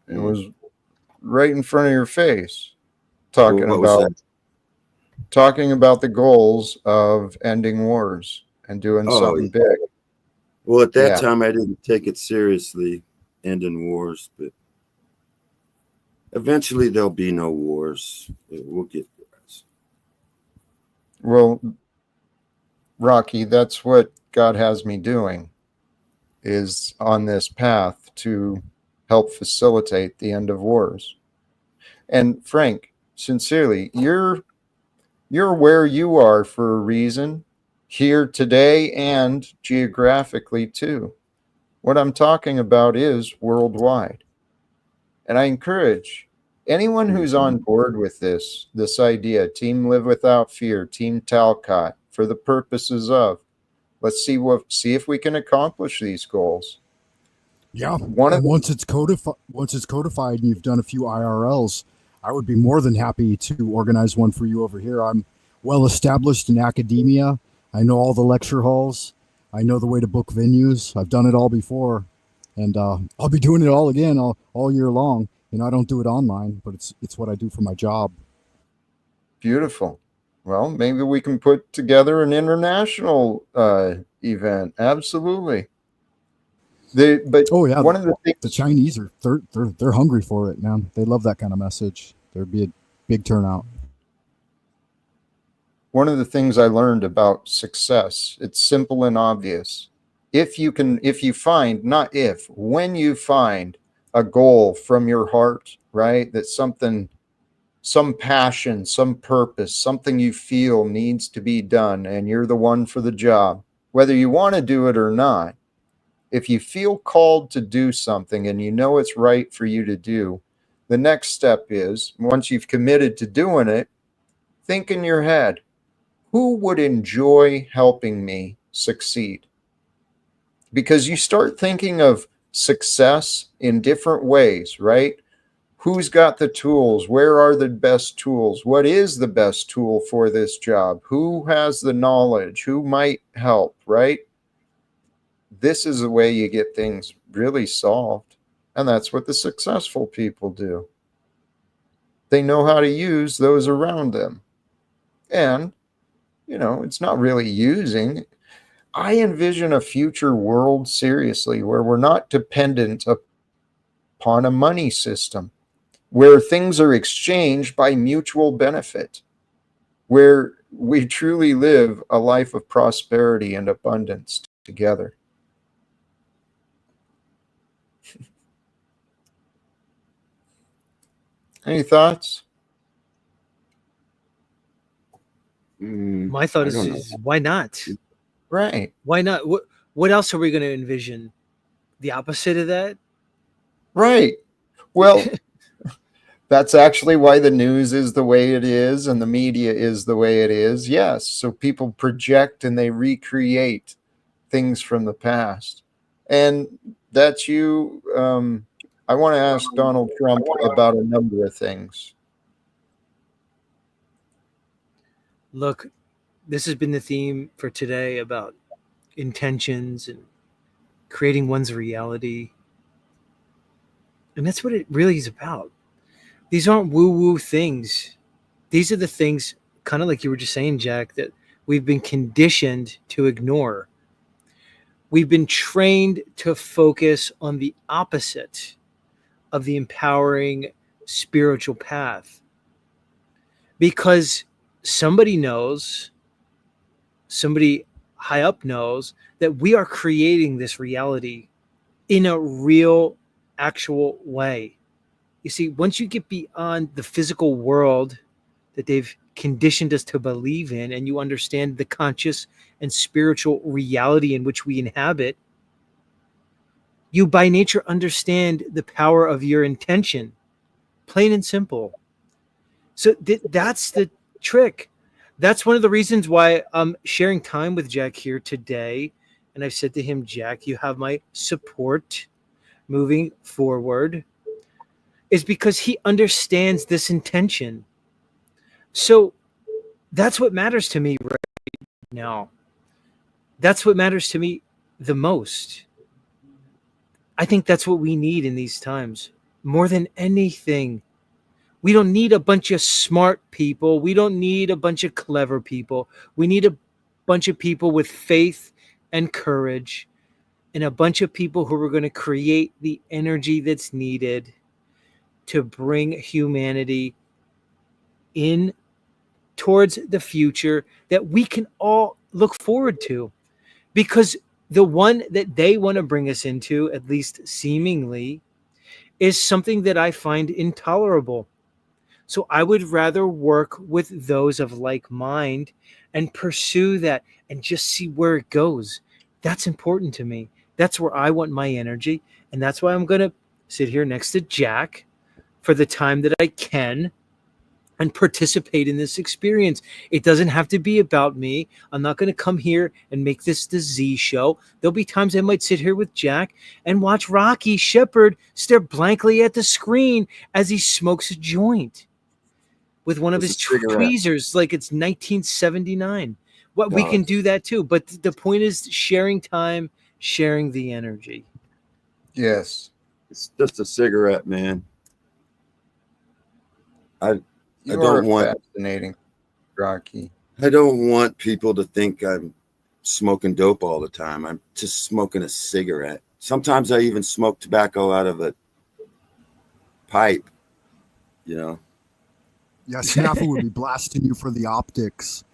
It was right in front of your face, talking about the goals of ending wars and doing something big. Well, at that time, I didn't take it seriously, ending wars, but eventually there'll be no wars. We'll get there. Well, Rocky, that's what God has me doing, is on this path to help facilitate the end of wars. And Frank, sincerely, you're where you are for a reason, here today and geographically too. What I'm talking about is worldwide. And I encourage anyone who's on board with this idea, Team Live Without Fear, Team Talcott, for the purposes of, let's see if we can accomplish these goals. Yeah. Once it's codified and you've done a few IRLs, I would be more than happy to organize one for you over here. I'm well established in academia. I know all the lecture halls. I know the way to book venues. I've done it all before, and I'll be doing it all again all year long. You know, I don't do it online, but it's what I do for my job. Beautiful. Well, maybe we can put together an international event. Absolutely. One of the things, the Chinese are they're hungry for it, man. They love that kind of message. There'd be a big turnout. One of the things I learned about success, it's simple and obvious. When you find a goal from your heart, right? That some passion, some purpose, something you feel needs to be done, and you're the one for the job, whether you want to do it or not. If you feel called to do something and you know it's right for you to do, the next step is, once you've committed to doing it, think in your head, who would enjoy helping me succeed? Because you start thinking of success in different ways, right? Who's got the tools? Where are the best tools? What is the best tool for this job? Who has the knowledge? Who might help, right? This is the way you get things really solved. And that's what the successful people do. They know how to use those around them. And, it's not really using. I envision a future world, seriously, where we're not dependent upon a money system, where things are exchanged by mutual benefit, where we truly live a life of prosperity and abundance together. Any thoughts? My thought is why not? Right. Why not? What else are we going to envision? The opposite of that? Right. Well, that's actually why the news is the way it is and the media is the way it is. Yes. So people project and they recreate things from the past. And that's you. I want to ask Donald Trump about a number of things. Look, this has been the theme for today about intentions and creating one's reality. And that's what it really is about. These aren't woo-woo things. These are the things, kind of like you were just saying, Jack, that we've been conditioned to ignore. We've been trained to focus on the opposite of the empowering spiritual path. Because somebody high up knows that we are creating this reality in a real, actual way. You see, once you get beyond the physical world that they've conditioned us to believe in, and you understand the conscious and spiritual reality in which we inhabit, you by nature understand the power of your intention, plain and simple. So that's the trick. That's one of the reasons why I'm sharing time with Jack here today. And I've said to him, Jack, you have my support moving forward, is because he understands this intention. So that's what matters to me right now. That's what matters to me the most. I think that's what we need in these times more than anything. We don't need a bunch of smart people. We don't need a bunch of clever people. We need a bunch of people with faith and courage, and a bunch of people who are going to create the energy that's needed to bring humanity in towards the future that we can all look forward to. Because the one that they want to bring us into, at least seemingly, is something that I find intolerable. So I would rather work with those of like mind and pursue that and just see where it goes. That's important to me. That's where I want my energy. And that's why I'm going to sit here next to Jack for the time that I can and participate in this experience. It doesn't have to be about me. I'm not going to come here and make this the Z show. There'll be times I might sit here with Jack and watch Rocky Shepherd stare blankly at the screen as he smokes a joint with one of his tweezers like it's 1979. We can do that too. But the point is sharing time, sharing the energy. Yes. It's just a cigarette, man. You are fascinating, Rocky. I don't want people to think I'm smoking dope all the time. I'm just smoking a cigarette. Sometimes I even smoke tobacco out of a pipe, you know. Yeah, Snafu would be blasting you for the optics.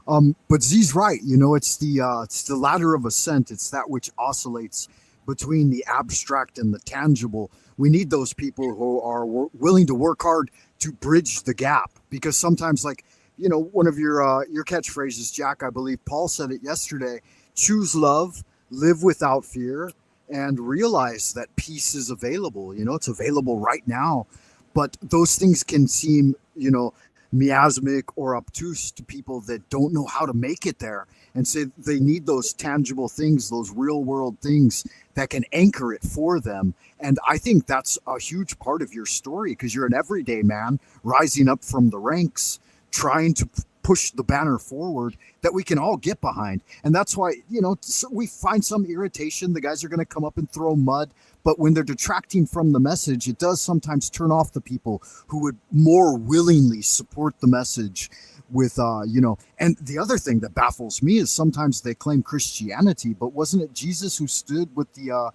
But Z's right. You know, it's the ladder of ascent. It's that which oscillates between the abstract and the tangible. We need those people who are willing to work hard to bridge the gap, because sometimes, like, you know, one of your catchphrases, Jack, I believe Paul said it yesterday: choose love, live without fear, and realize that peace is available. You know, it's available right now. But those things can seem, you know, miasmic or obtuse to people that don't know how to make it there. And so they need those tangible things, those real world things that can anchor it for them. And I think that's a huge part of your story, because you're an everyday man rising up from the ranks, trying to push the banner forward that we can all get behind. And that's why, you know, we find some irritation. The guys are going to come up and throw mud. But when they're detracting from the message, it does sometimes turn off the people who would more willingly support the message with, you know. And the other thing that baffles me is sometimes they claim Christianity, but wasn't it Jesus who stood with the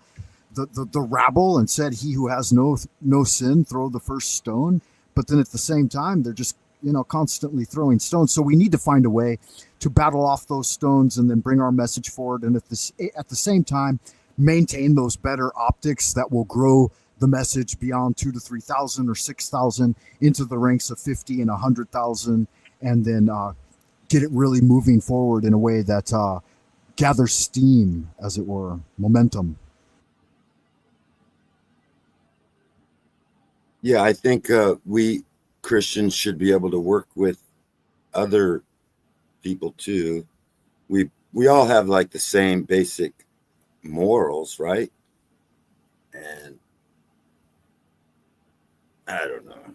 rabble and said, "He who has no sin, throw the first stone"? But then at the same time, they're just, you know, constantly throwing stones. So we need to find a way to battle off those stones and then bring our message forward. And at the same time, maintain those better optics that will grow the message beyond 2,000 to 3,000 or 6,000 into the ranks of 50 and 100,000, and then get it really moving forward in a way that gathers steam, as it were, momentum. Yeah, I think we Christians should be able to work with other people too. We all have like the same basic morals, right? And I don't know.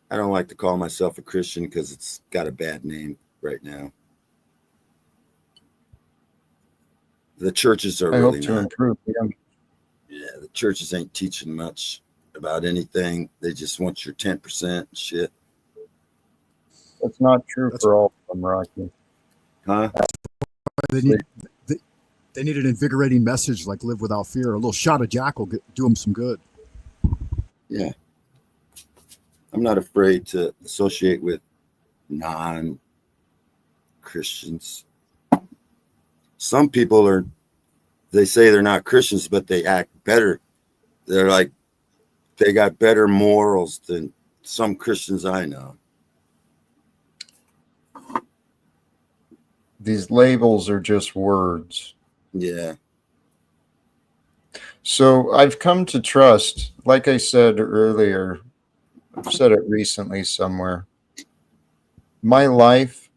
I don't like to call myself a Christian because it's got a bad name right now. The churches are really not. Improve. Yeah, the churches ain't teaching much about anything. They just want your 10% shit. That's not true for all of them, Rocky. Huh? They need, they need an invigorating message like "Live Without Fear." A little shot of Jack will do them some good. Yeah. I'm not afraid to associate with non-Christians. Some people they say they're not Christians, but they act better. They're like, they got better morals than some Christians I know. These labels are just words. Yeah. So I've come to trust, like I said earlier, I've said it recently somewhere. My life,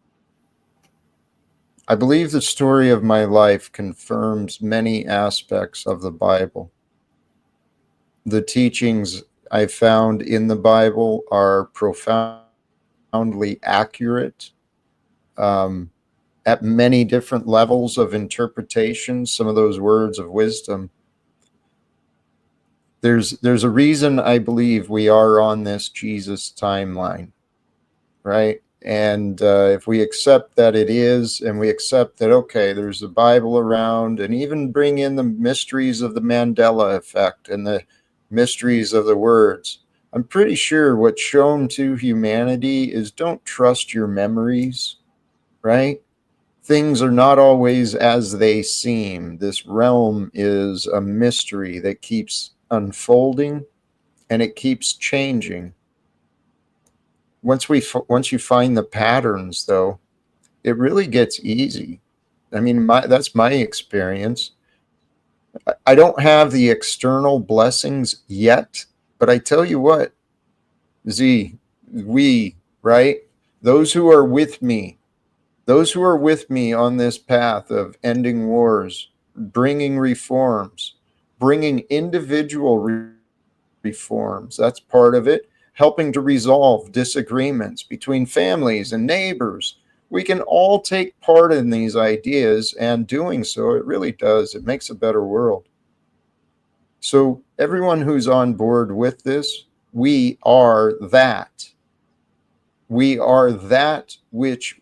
I believe the story of my life confirms many aspects of the Bible. The teachings I found in the Bible are profoundly accurate at many different levels of interpretation. Some of those words of wisdom. There's a reason I believe we are on this Jesus timeline, right? And if we accept that it is, and we accept that, okay, there's the Bible around, and even bring in the mysteries of the Mandela effect and the mysteries of the words, I'm pretty sure what's shown to humanity is don't trust your memories, right? Things are not always as they seem. This realm is a mystery that keeps unfolding, and it keeps changing. Once you find the patterns, though, it really gets easy. I mean, that's my experience. I don't have the external blessings yet, but I tell you what, right? Those who are with me on this path of ending wars, bringing reforms, bringing individual reforms, that's part of it. Helping to resolve disagreements between families and neighbors. We can all take part in these ideas, and doing so, it really does. It makes a better world. So everyone who's on board with this, we are that. We are that which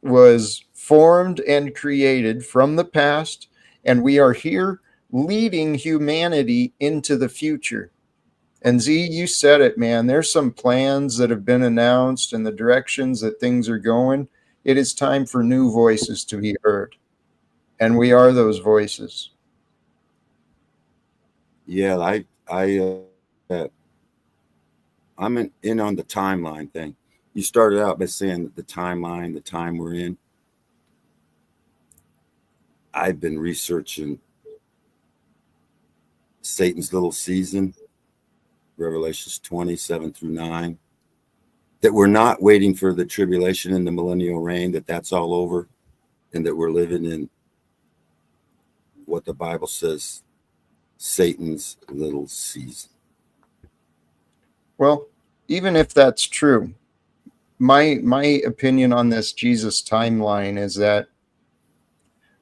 was formed and created from the past, and we are here leading humanity into the future. And Z, you said it, man. There's some plans that have been announced and the directions that things are going. It is time for new voices to be heard. And we are those voices. Yeah, I'm in on the timeline thing. You started out by saying that the timeline, the time we're in. I've been researching Satan's little season, Revelations 27 through 9, that we're not waiting for the tribulation and the millennial reign, that's all over, and that we're living in what the Bible says, Satan's little season. Well, even if that's true, my opinion on this Jesus timeline is that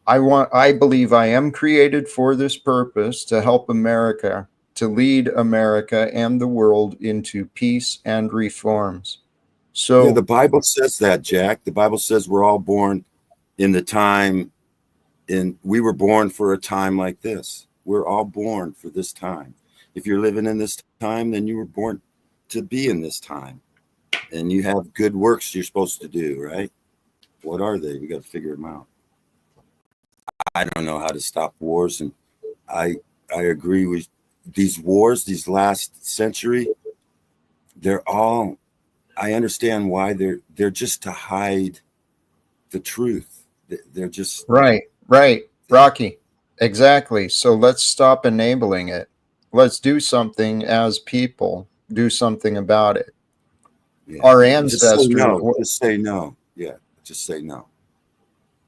I believe I am created for this purpose, to help America, to lead America and the world into peace and reforms. So yeah, the Bible says that, Jack. The Bible says we're all born in the time, and we were born for a time like this. We're all born for this time. If you're living in this time, then you were born to be in this time. And you have good works you're supposed to do, right? What are they? We got to figure them out. I don't know how to stop wars, and I agree with these wars, these last century. They're all, I understand why they're just to hide the truth. They're just right, Rocky, exactly. So let's stop enabling it. Let's do something as people. Do something about it. Yeah. Our ancestors. Just say no. Yeah, just say no.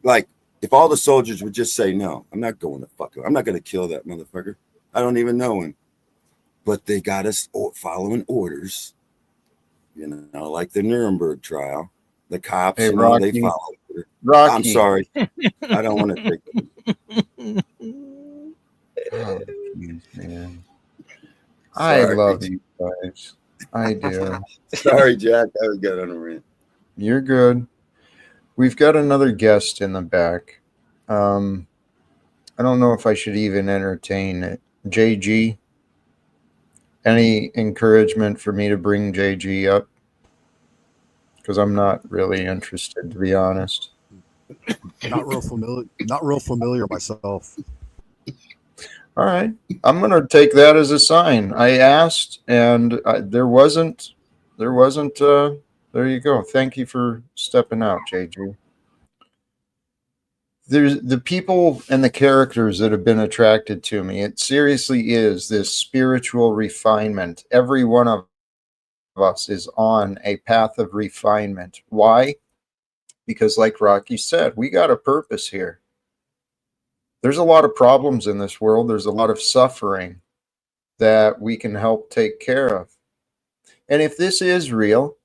Like, if all the soldiers would just say no, I'm not going to fuck him. I'm not going to kill that motherfucker. I don't even know him. But they got us following orders, like the Nuremberg trial. The cops, hey, Rocky, they follow. Rocky. I'm sorry. I don't want to take it. Oh, geez, man. Sorry. I love you guys. I do. Sorry, Jack. I was getting on a rant. You're good. We've got another guest in the back. I don't know if I should even entertain it. JG, any encouragement for me to bring JG up? Because I'm not really interested, to be honest. Not real familiar. Not real familiar myself. All right, I'm going to take that as a sign. I asked, and there wasn't. There wasn't. There you go. Thank you for stepping out, JG. There's the people and the characters that have been attracted to me. It seriously is this spiritual refinement. Every one of us is on a path of refinement. Why? Because, like Rocky said, we got a purpose here. There's a lot of problems in this world. There's a lot of suffering that we can help take care of. And if this is real,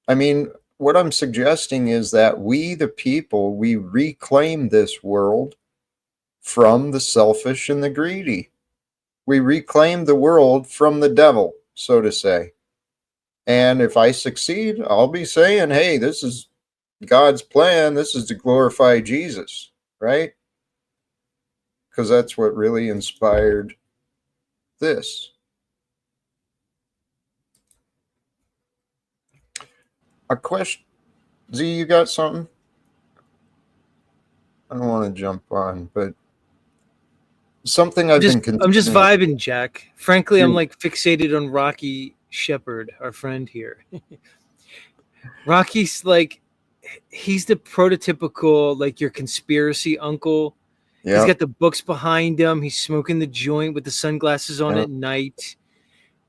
I mean, what I'm suggesting is that we, the people, we reclaim this world from the selfish and the greedy. We reclaim the world from the devil, so to say. And if I succeed, I'll be saying, hey, this is God's plan. This is to glorify Jesus, right? Because that's what really inspired this. A question. Z, you got something? I don't want to jump on, but something I'm just vibing, Jack. Frankly, I'm like fixated on Rocky Shepherd, our friend here. Rocky's like, he's the prototypical, like, your conspiracy uncle. Yep. He's got the books behind him. He's smoking the joint with the sunglasses on at night.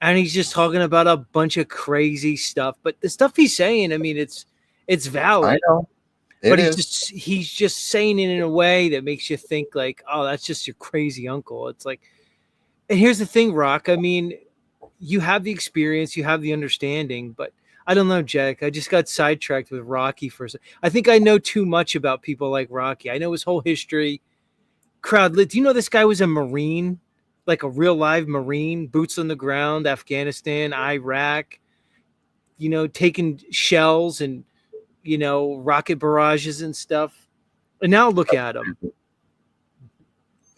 And he's just talking about a bunch of crazy stuff. But the stuff he's saying, I mean, it's valid. I know. But he's just saying it in a way that makes you think like, oh, that's just your crazy uncle. It's like, and here's the thing, Rock. I mean, you have the experience, you have the understanding, but I don't know, Jack. I just got sidetracked with Rocky for a second. I think I know too much about people like Rocky. I know his whole history. Crowd, do you know this guy was a Marine? Like a real live Marine, boots on the ground, Afghanistan, Iraq, you know, taking shells and, you know, rocket barrages and stuff. And now look at him.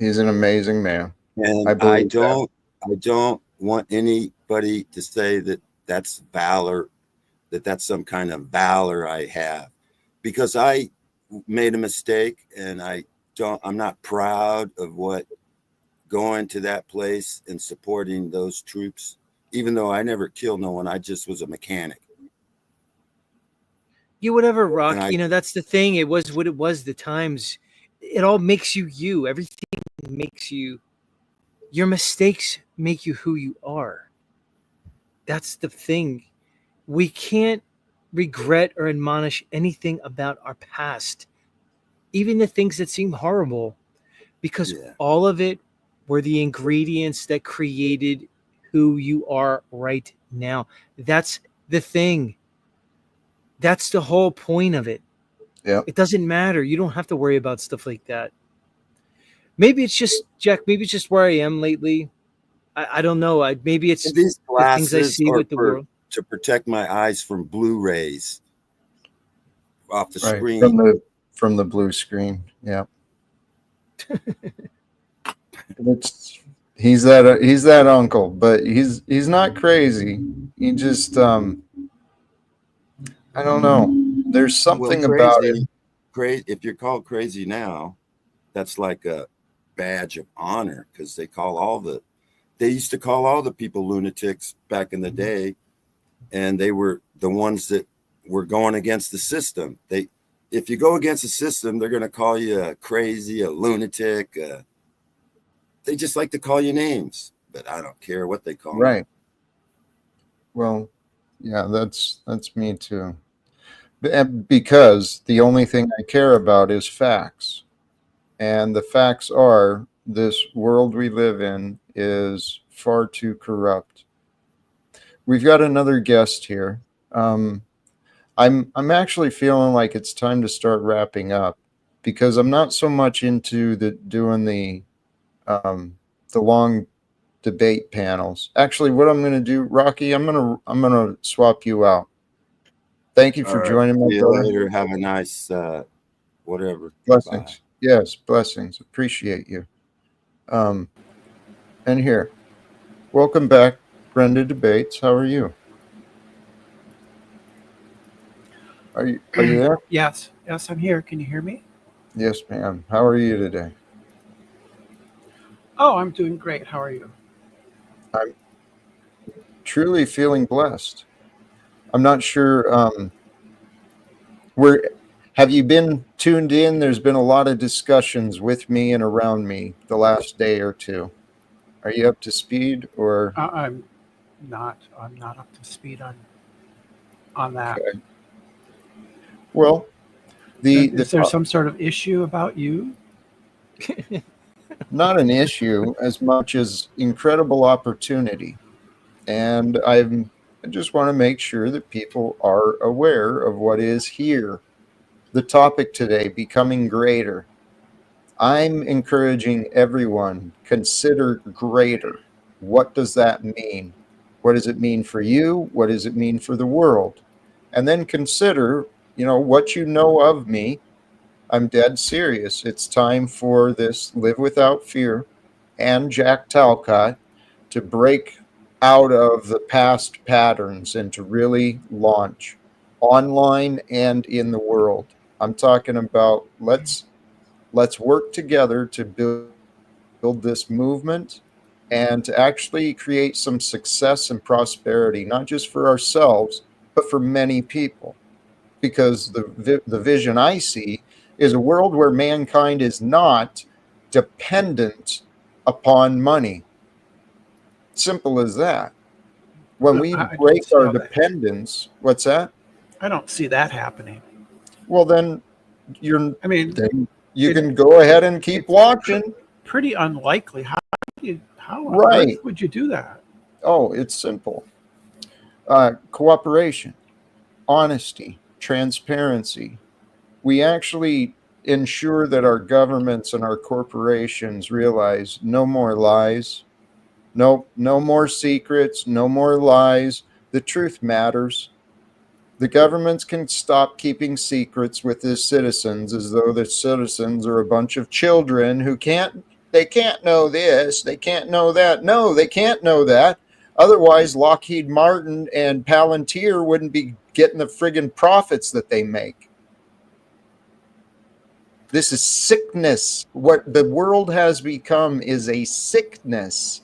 He's an amazing man. And I don't want anybody to say that that's valor, that's some kind of valor I have, because I made a mistake and I'm not proud of what going to that place and supporting those troops, even though I never killed no one. I just was a mechanic. You whatever, Rock. You know, that's the thing. It was what it was. The times, it all makes you. Everything makes you. Your mistakes make you who you are. That's the thing. We can't regret or admonish anything about our past, even the things that seem horrible, because all of it were the ingredients that created who you are right now. That's the thing. That's the whole point of it. Yeah. It doesn't matter. You don't have to worry about stuff like that. Maybe it's just, Jack, maybe it's just where I am lately. I don't know. Maybe it's these the things I see with the world. To protect my eyes from blue rays off the screen. From the blue screen. Yeah. He's that uncle, but he's not crazy. He just I don't know. There's something about it. Crazy. If you're called crazy now, that's like a badge of honor, because they used to call all the people lunatics back in the day, and they were the ones that were going against the system. If you go against the system, they're going to call you a crazy, a lunatic. They just like to call you names, but I don't care what they call me. Right. Well, yeah, that's me too. Because the only thing I care about is facts. And the facts are this world we live in is far too corrupt. We've got another guest here. I'm actually feeling like it's time to start wrapping up, because I'm not so much into doing the long debate panels. Actually, what I'm going to do, Rocky, I'm going to swap you out. Thank you All for right. joining me. See you later. Have a nice whatever. Blessings. Bye. Yes, blessings. Appreciate you. And here, welcome back, Brenda Debates. How are you? Are you there? Yes, I'm here. Can you hear me? Yes, ma'am. How are you today? Oh, I'm doing great. How are you? I'm truly feeling blessed. I'm not sure where have you been tuned in? There's been a lot of discussions with me and around me the last day or two. Are you up to speed or I'm not. I'm not up to speed on that. okay? Well, the Is there some sort of issue about you? not an issue as much as incredible opportunity. And I just want to make sure that people are aware of what is here. The topic today, becoming greater. I'm encouraging everyone, consider greater. What does that mean? What does it mean for you? What does it mean for the world? And then consider, what you know of me. I'm dead serious. It's time for this Live Without Fear and Jack Talcott to break out of the past patterns and to really launch online and in the world. I'm talking about let's work together to build this movement and to actually create some success and prosperity, not just for ourselves, but for many people. Because the vision I see is a world where mankind is not dependent upon money. Simple as that. When we I don't break see our how that. dependence, what's that? I don't see that happening. Well, then I mean, then you can go ahead and keep watching. pretty unlikely. How on Right. earth would you do that? Oh, it's simple. Cooperation, honesty, transparency. We actually ensure that our governments and our corporations realize no more lies, no more secrets, no more lies. The truth matters. The governments can stop keeping secrets with the citizens as though the citizens are a bunch of children who can't know this, they can't know that. No, they can't know that. Otherwise, Lockheed Martin and Palantir wouldn't be getting the friggin' profits that they make. This is sickness. What the world has become is a sickness.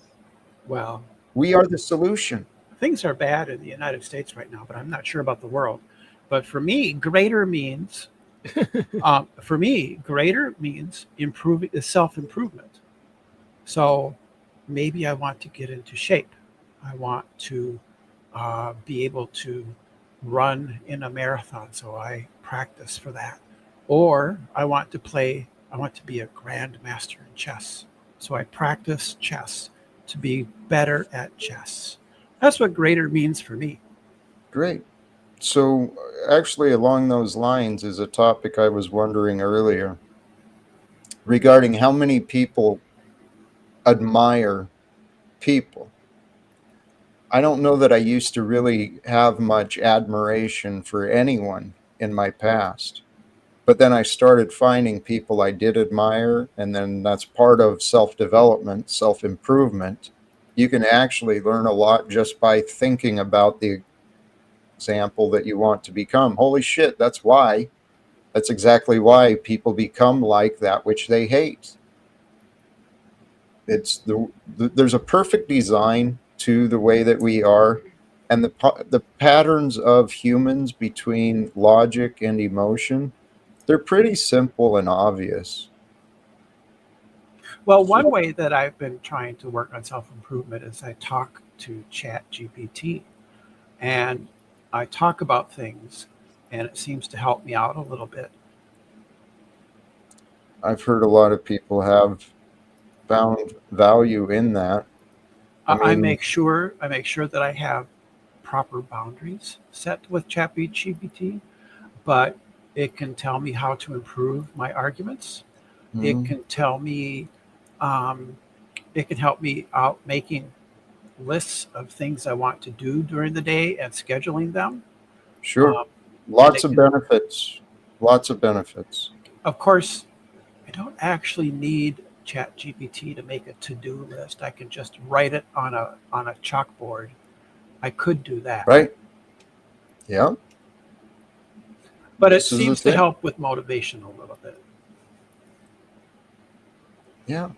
Well, We are the solution. things are bad in the United States right now, but I'm not sure about the world. But for me, greater means improving self-improvement. So maybe I want to get into shape. I want to be able to run in a marathon, so I practice for that. Or I want to be a grandmaster in chess, so I practice chess to be better at chess. That's what greater means for me. Great. So, actually, along those lines is a topic I was wondering earlier regarding how many people admire people. I don't know that I used to really have much admiration for anyone in my past. But then I started finding people I did admire, and then that's part of self-development, self-improvement. You can actually learn a lot just by thinking about the example that you want to become. Holy shit, that's exactly why people become like that which they hate. It's there's a perfect design to the way that we are, and the patterns of humans between logic and emotion, they're pretty simple and obvious. Well, one way that I've been trying to work on self-improvement is I talk to Chat GPT, and I talk about things, and it seems to help me out a little bit. I've heard a lot of people have found value in that. I make sure that I have proper boundaries set with ChatGPT, but it can tell me how to improve my arguments. It can tell me, it can help me out making lists of things I want to do during the day and scheduling them. Sure. Lots of benefits. Lots of benefits. Of course, I don't actually need ChatGPT to make a to-do list. I can just write it on a chalkboard. I could do that. Right. Yeah. But it This is the seems to thing. help with motivation a little bit. Yeah.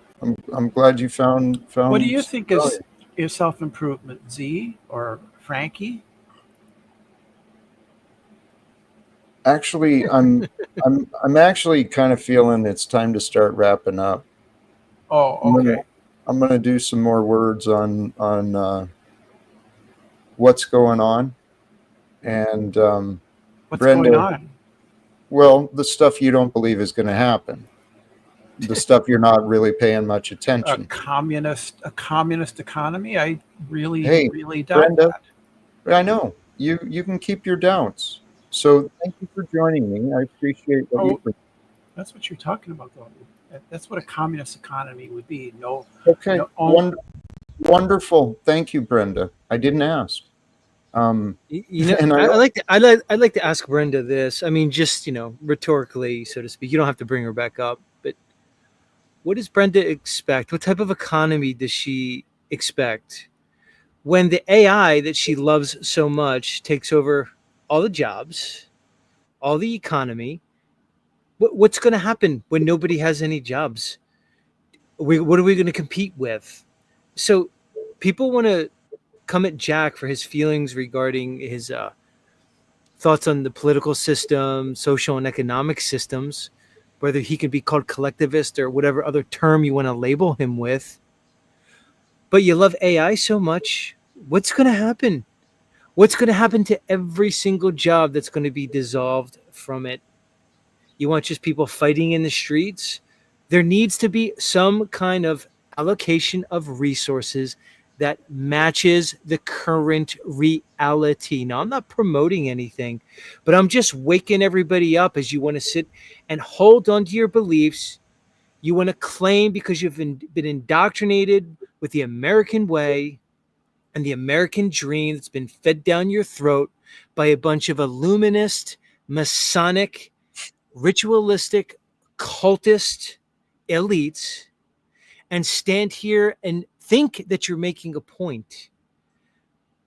I'm glad you found What do you think is value. self-improvement, Z or Frankie? Actually, I'm actually kind of feeling it's time to start wrapping up. Oh, okay. I'm gonna do some more words on what's going on, and What's Brenda, going on? well, the stuff you don't believe is going to happen, the stuff you're not really paying much A attention. communist economy? I really, Hey, really doubt Brenda, that. I know you can keep your doubts. So thank you for joining me. I appreciate what you. That's what you're talking about, though. That's what a communist economy would be. No. Okay. Wonderful. Thank you, Brenda. I didn't ask. You know, I'd like to ask Brenda this. I mean, just rhetorically, so to speak. You don't have to bring her back up, but what does Brenda expect? What type of economy does she expect when the AI that she loves so much takes over all the jobs, all the economy? What's going to happen when nobody has any jobs? What are we going to compete with? So people want to come at Jack for his feelings regarding his thoughts on the political system, social and economic systems, whether he can be called collectivist or whatever other term you want to label him with. But you love AI so much. What's going to happen? What's going to happen to every single job that's going to be dissolved from it? You want just people fighting in the streets? There needs to be some kind of allocation of resources that matches the current reality. Now, I'm not promoting anything, but I'm just waking everybody up as you want to sit and hold on to your beliefs. You want to claim because you've been indoctrinated with the American way and the American dream that's been fed down your throat by a bunch of illuminist, Masonic, ritualistic, cultist elites, and stand here and think that you're making a point.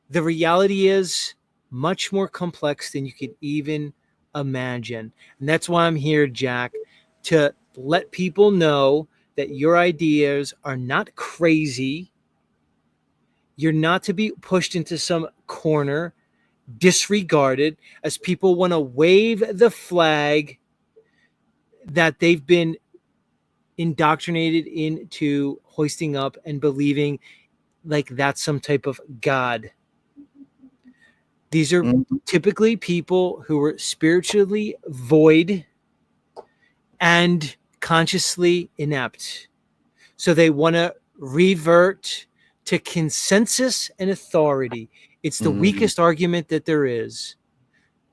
The reality is much more complex than you could even imagine. And that's why I'm here, Jack, to let people know that your ideas are not crazy. You're not to be pushed into some corner, disregarded, as people want to wave the flag that they've been indoctrinated into hoisting up and believing like that's some type of God. These are typically people who are spiritually void and consciously inept. So they want to revert to consensus and authority. It's the weakest argument that there is.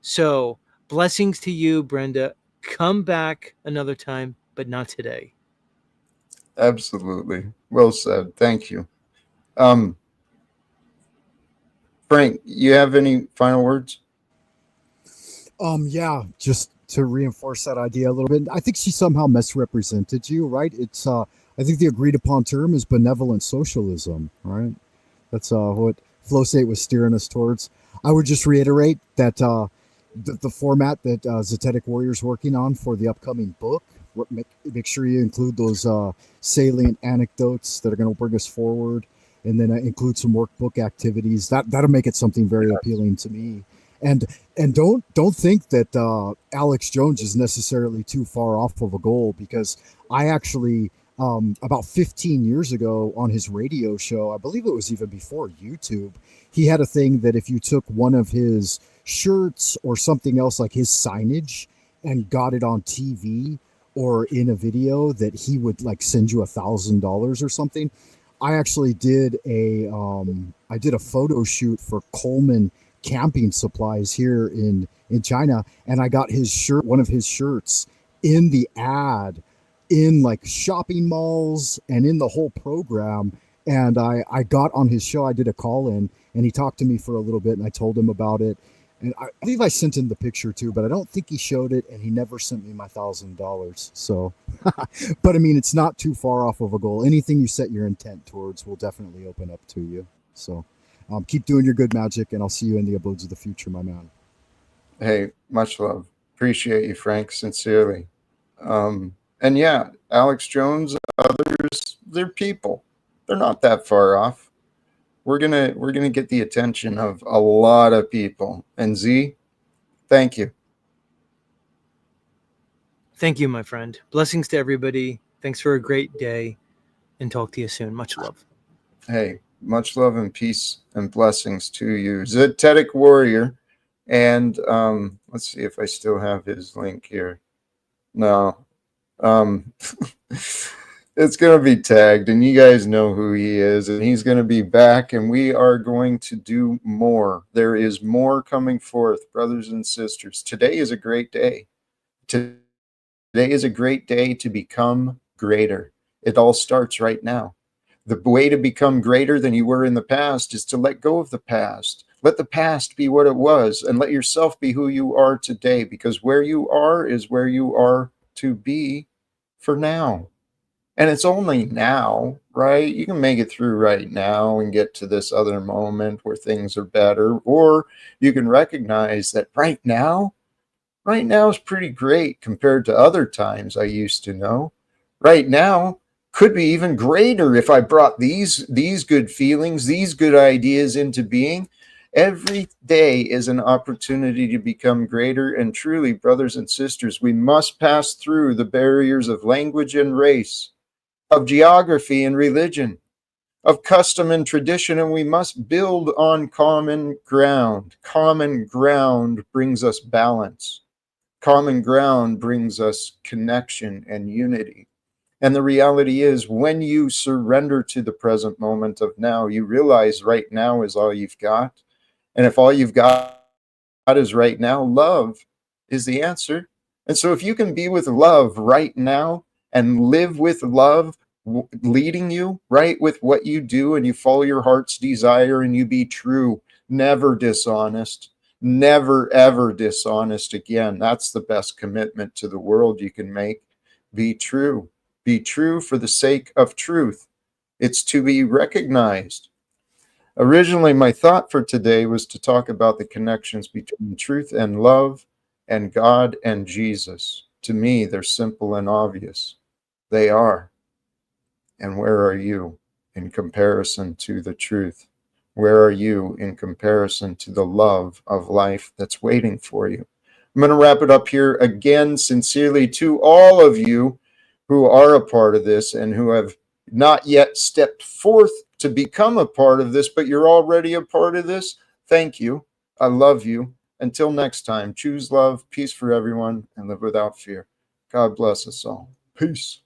So blessings to you, Brenda. Come back another time, but not today. Absolutely. Well said. Thank you. Frank, you have any final words? Yeah, just to reinforce that idea a little bit. I think she somehow misrepresented you, right? It's I think the agreed upon term is benevolent socialism, right? That's what Flow State was steering us towards. I would just reiterate that the format that Zetetic Warrior's working on for the upcoming book, make sure you include those salient anecdotes that are going to bring us forward, and then include some workbook activities. That'll make it something very appealing to me. And don't think that Alex Jones is necessarily too far off of a goal, because I actually about 15 years ago on his radio show, I believe it was even before YouTube, he had a thing that if you took one of his shirts or something else like his signage and got it on TV or in a video, that he would like send you $1,000 or something. I actually did a photo shoot for Coleman Camping Supplies here in China, and I got his shirt, one of his shirts, in the ad in like shopping malls and in the whole program. And I got on his show. I did a call in, and he talked to me for a little bit, and I told him about it. And I believe I sent him the picture too, but I don't think he showed it, and he never sent me my $1,000. So, but I mean, it's not too far off of a goal. Anything you set your intent towards will definitely open up to you. So, keep doing your good magic, and I'll see you in the abodes of the future, my man. Hey, much love. Appreciate you, Frank, sincerely. And yeah, Alex Jones, others, they're people. They're not that far off. We're gonna get the attention of a lot of people. And Z, thank you. Thank you, my friend. Blessings to everybody. Thanks for a great day, and talk to you soon. Much love. Hey, much love and peace and blessings to you, Zetetic Warrior. And let's see if I still have his link here. No. It's going to be tagged, and you guys know who he is, and he's going to be back, and we are going to do more. There is more coming forth, brothers and sisters. Today is a great day. Today is a great day to become greater. It all starts right now. The way to become greater than you were in the past is to let go of the past. Let the past be what it was, and let yourself be who you are today, because where you are is where you are to be for now. And it's only now, right? You can make it through right now and get to this other moment where things are better, or you can recognize that right now is pretty great compared to other times I used to know. Right now could be even greater if I brought these good feelings, these good ideas into being. Every day is an opportunity to become greater, and truly, brothers and sisters, we must pass through the barriers of language and race, of geography and religion, of custom and tradition, and we must build on common ground. Common ground brings us balance. Common ground brings us connection and unity. And the reality is, when you surrender to the present moment of now, you realize right now is all you've got. And if all you've got is right now, love is the answer. And so if you can be with love right now and live with love leading you, right, with what you do, and you follow your heart's desire, and you be true, never dishonest, never ever dishonest again. That's the best commitment to the world you can make. Be true. Be true for the sake of truth. It's to be recognized. Originally, my thought for today was to talk about the connections between truth and love and God and Jesus. To me, they're simple and obvious. They are. And where are you in comparison to the truth? Where are you in comparison to the love of life that's waiting for you? I'm going to wrap it up here again, sincerely to all of you who are a part of this and who have not yet stepped forth to become a part of this, but you're already a part of this. Thank you. I love you. Until next time, choose love, peace for everyone, and live without fear. God bless us all. Peace.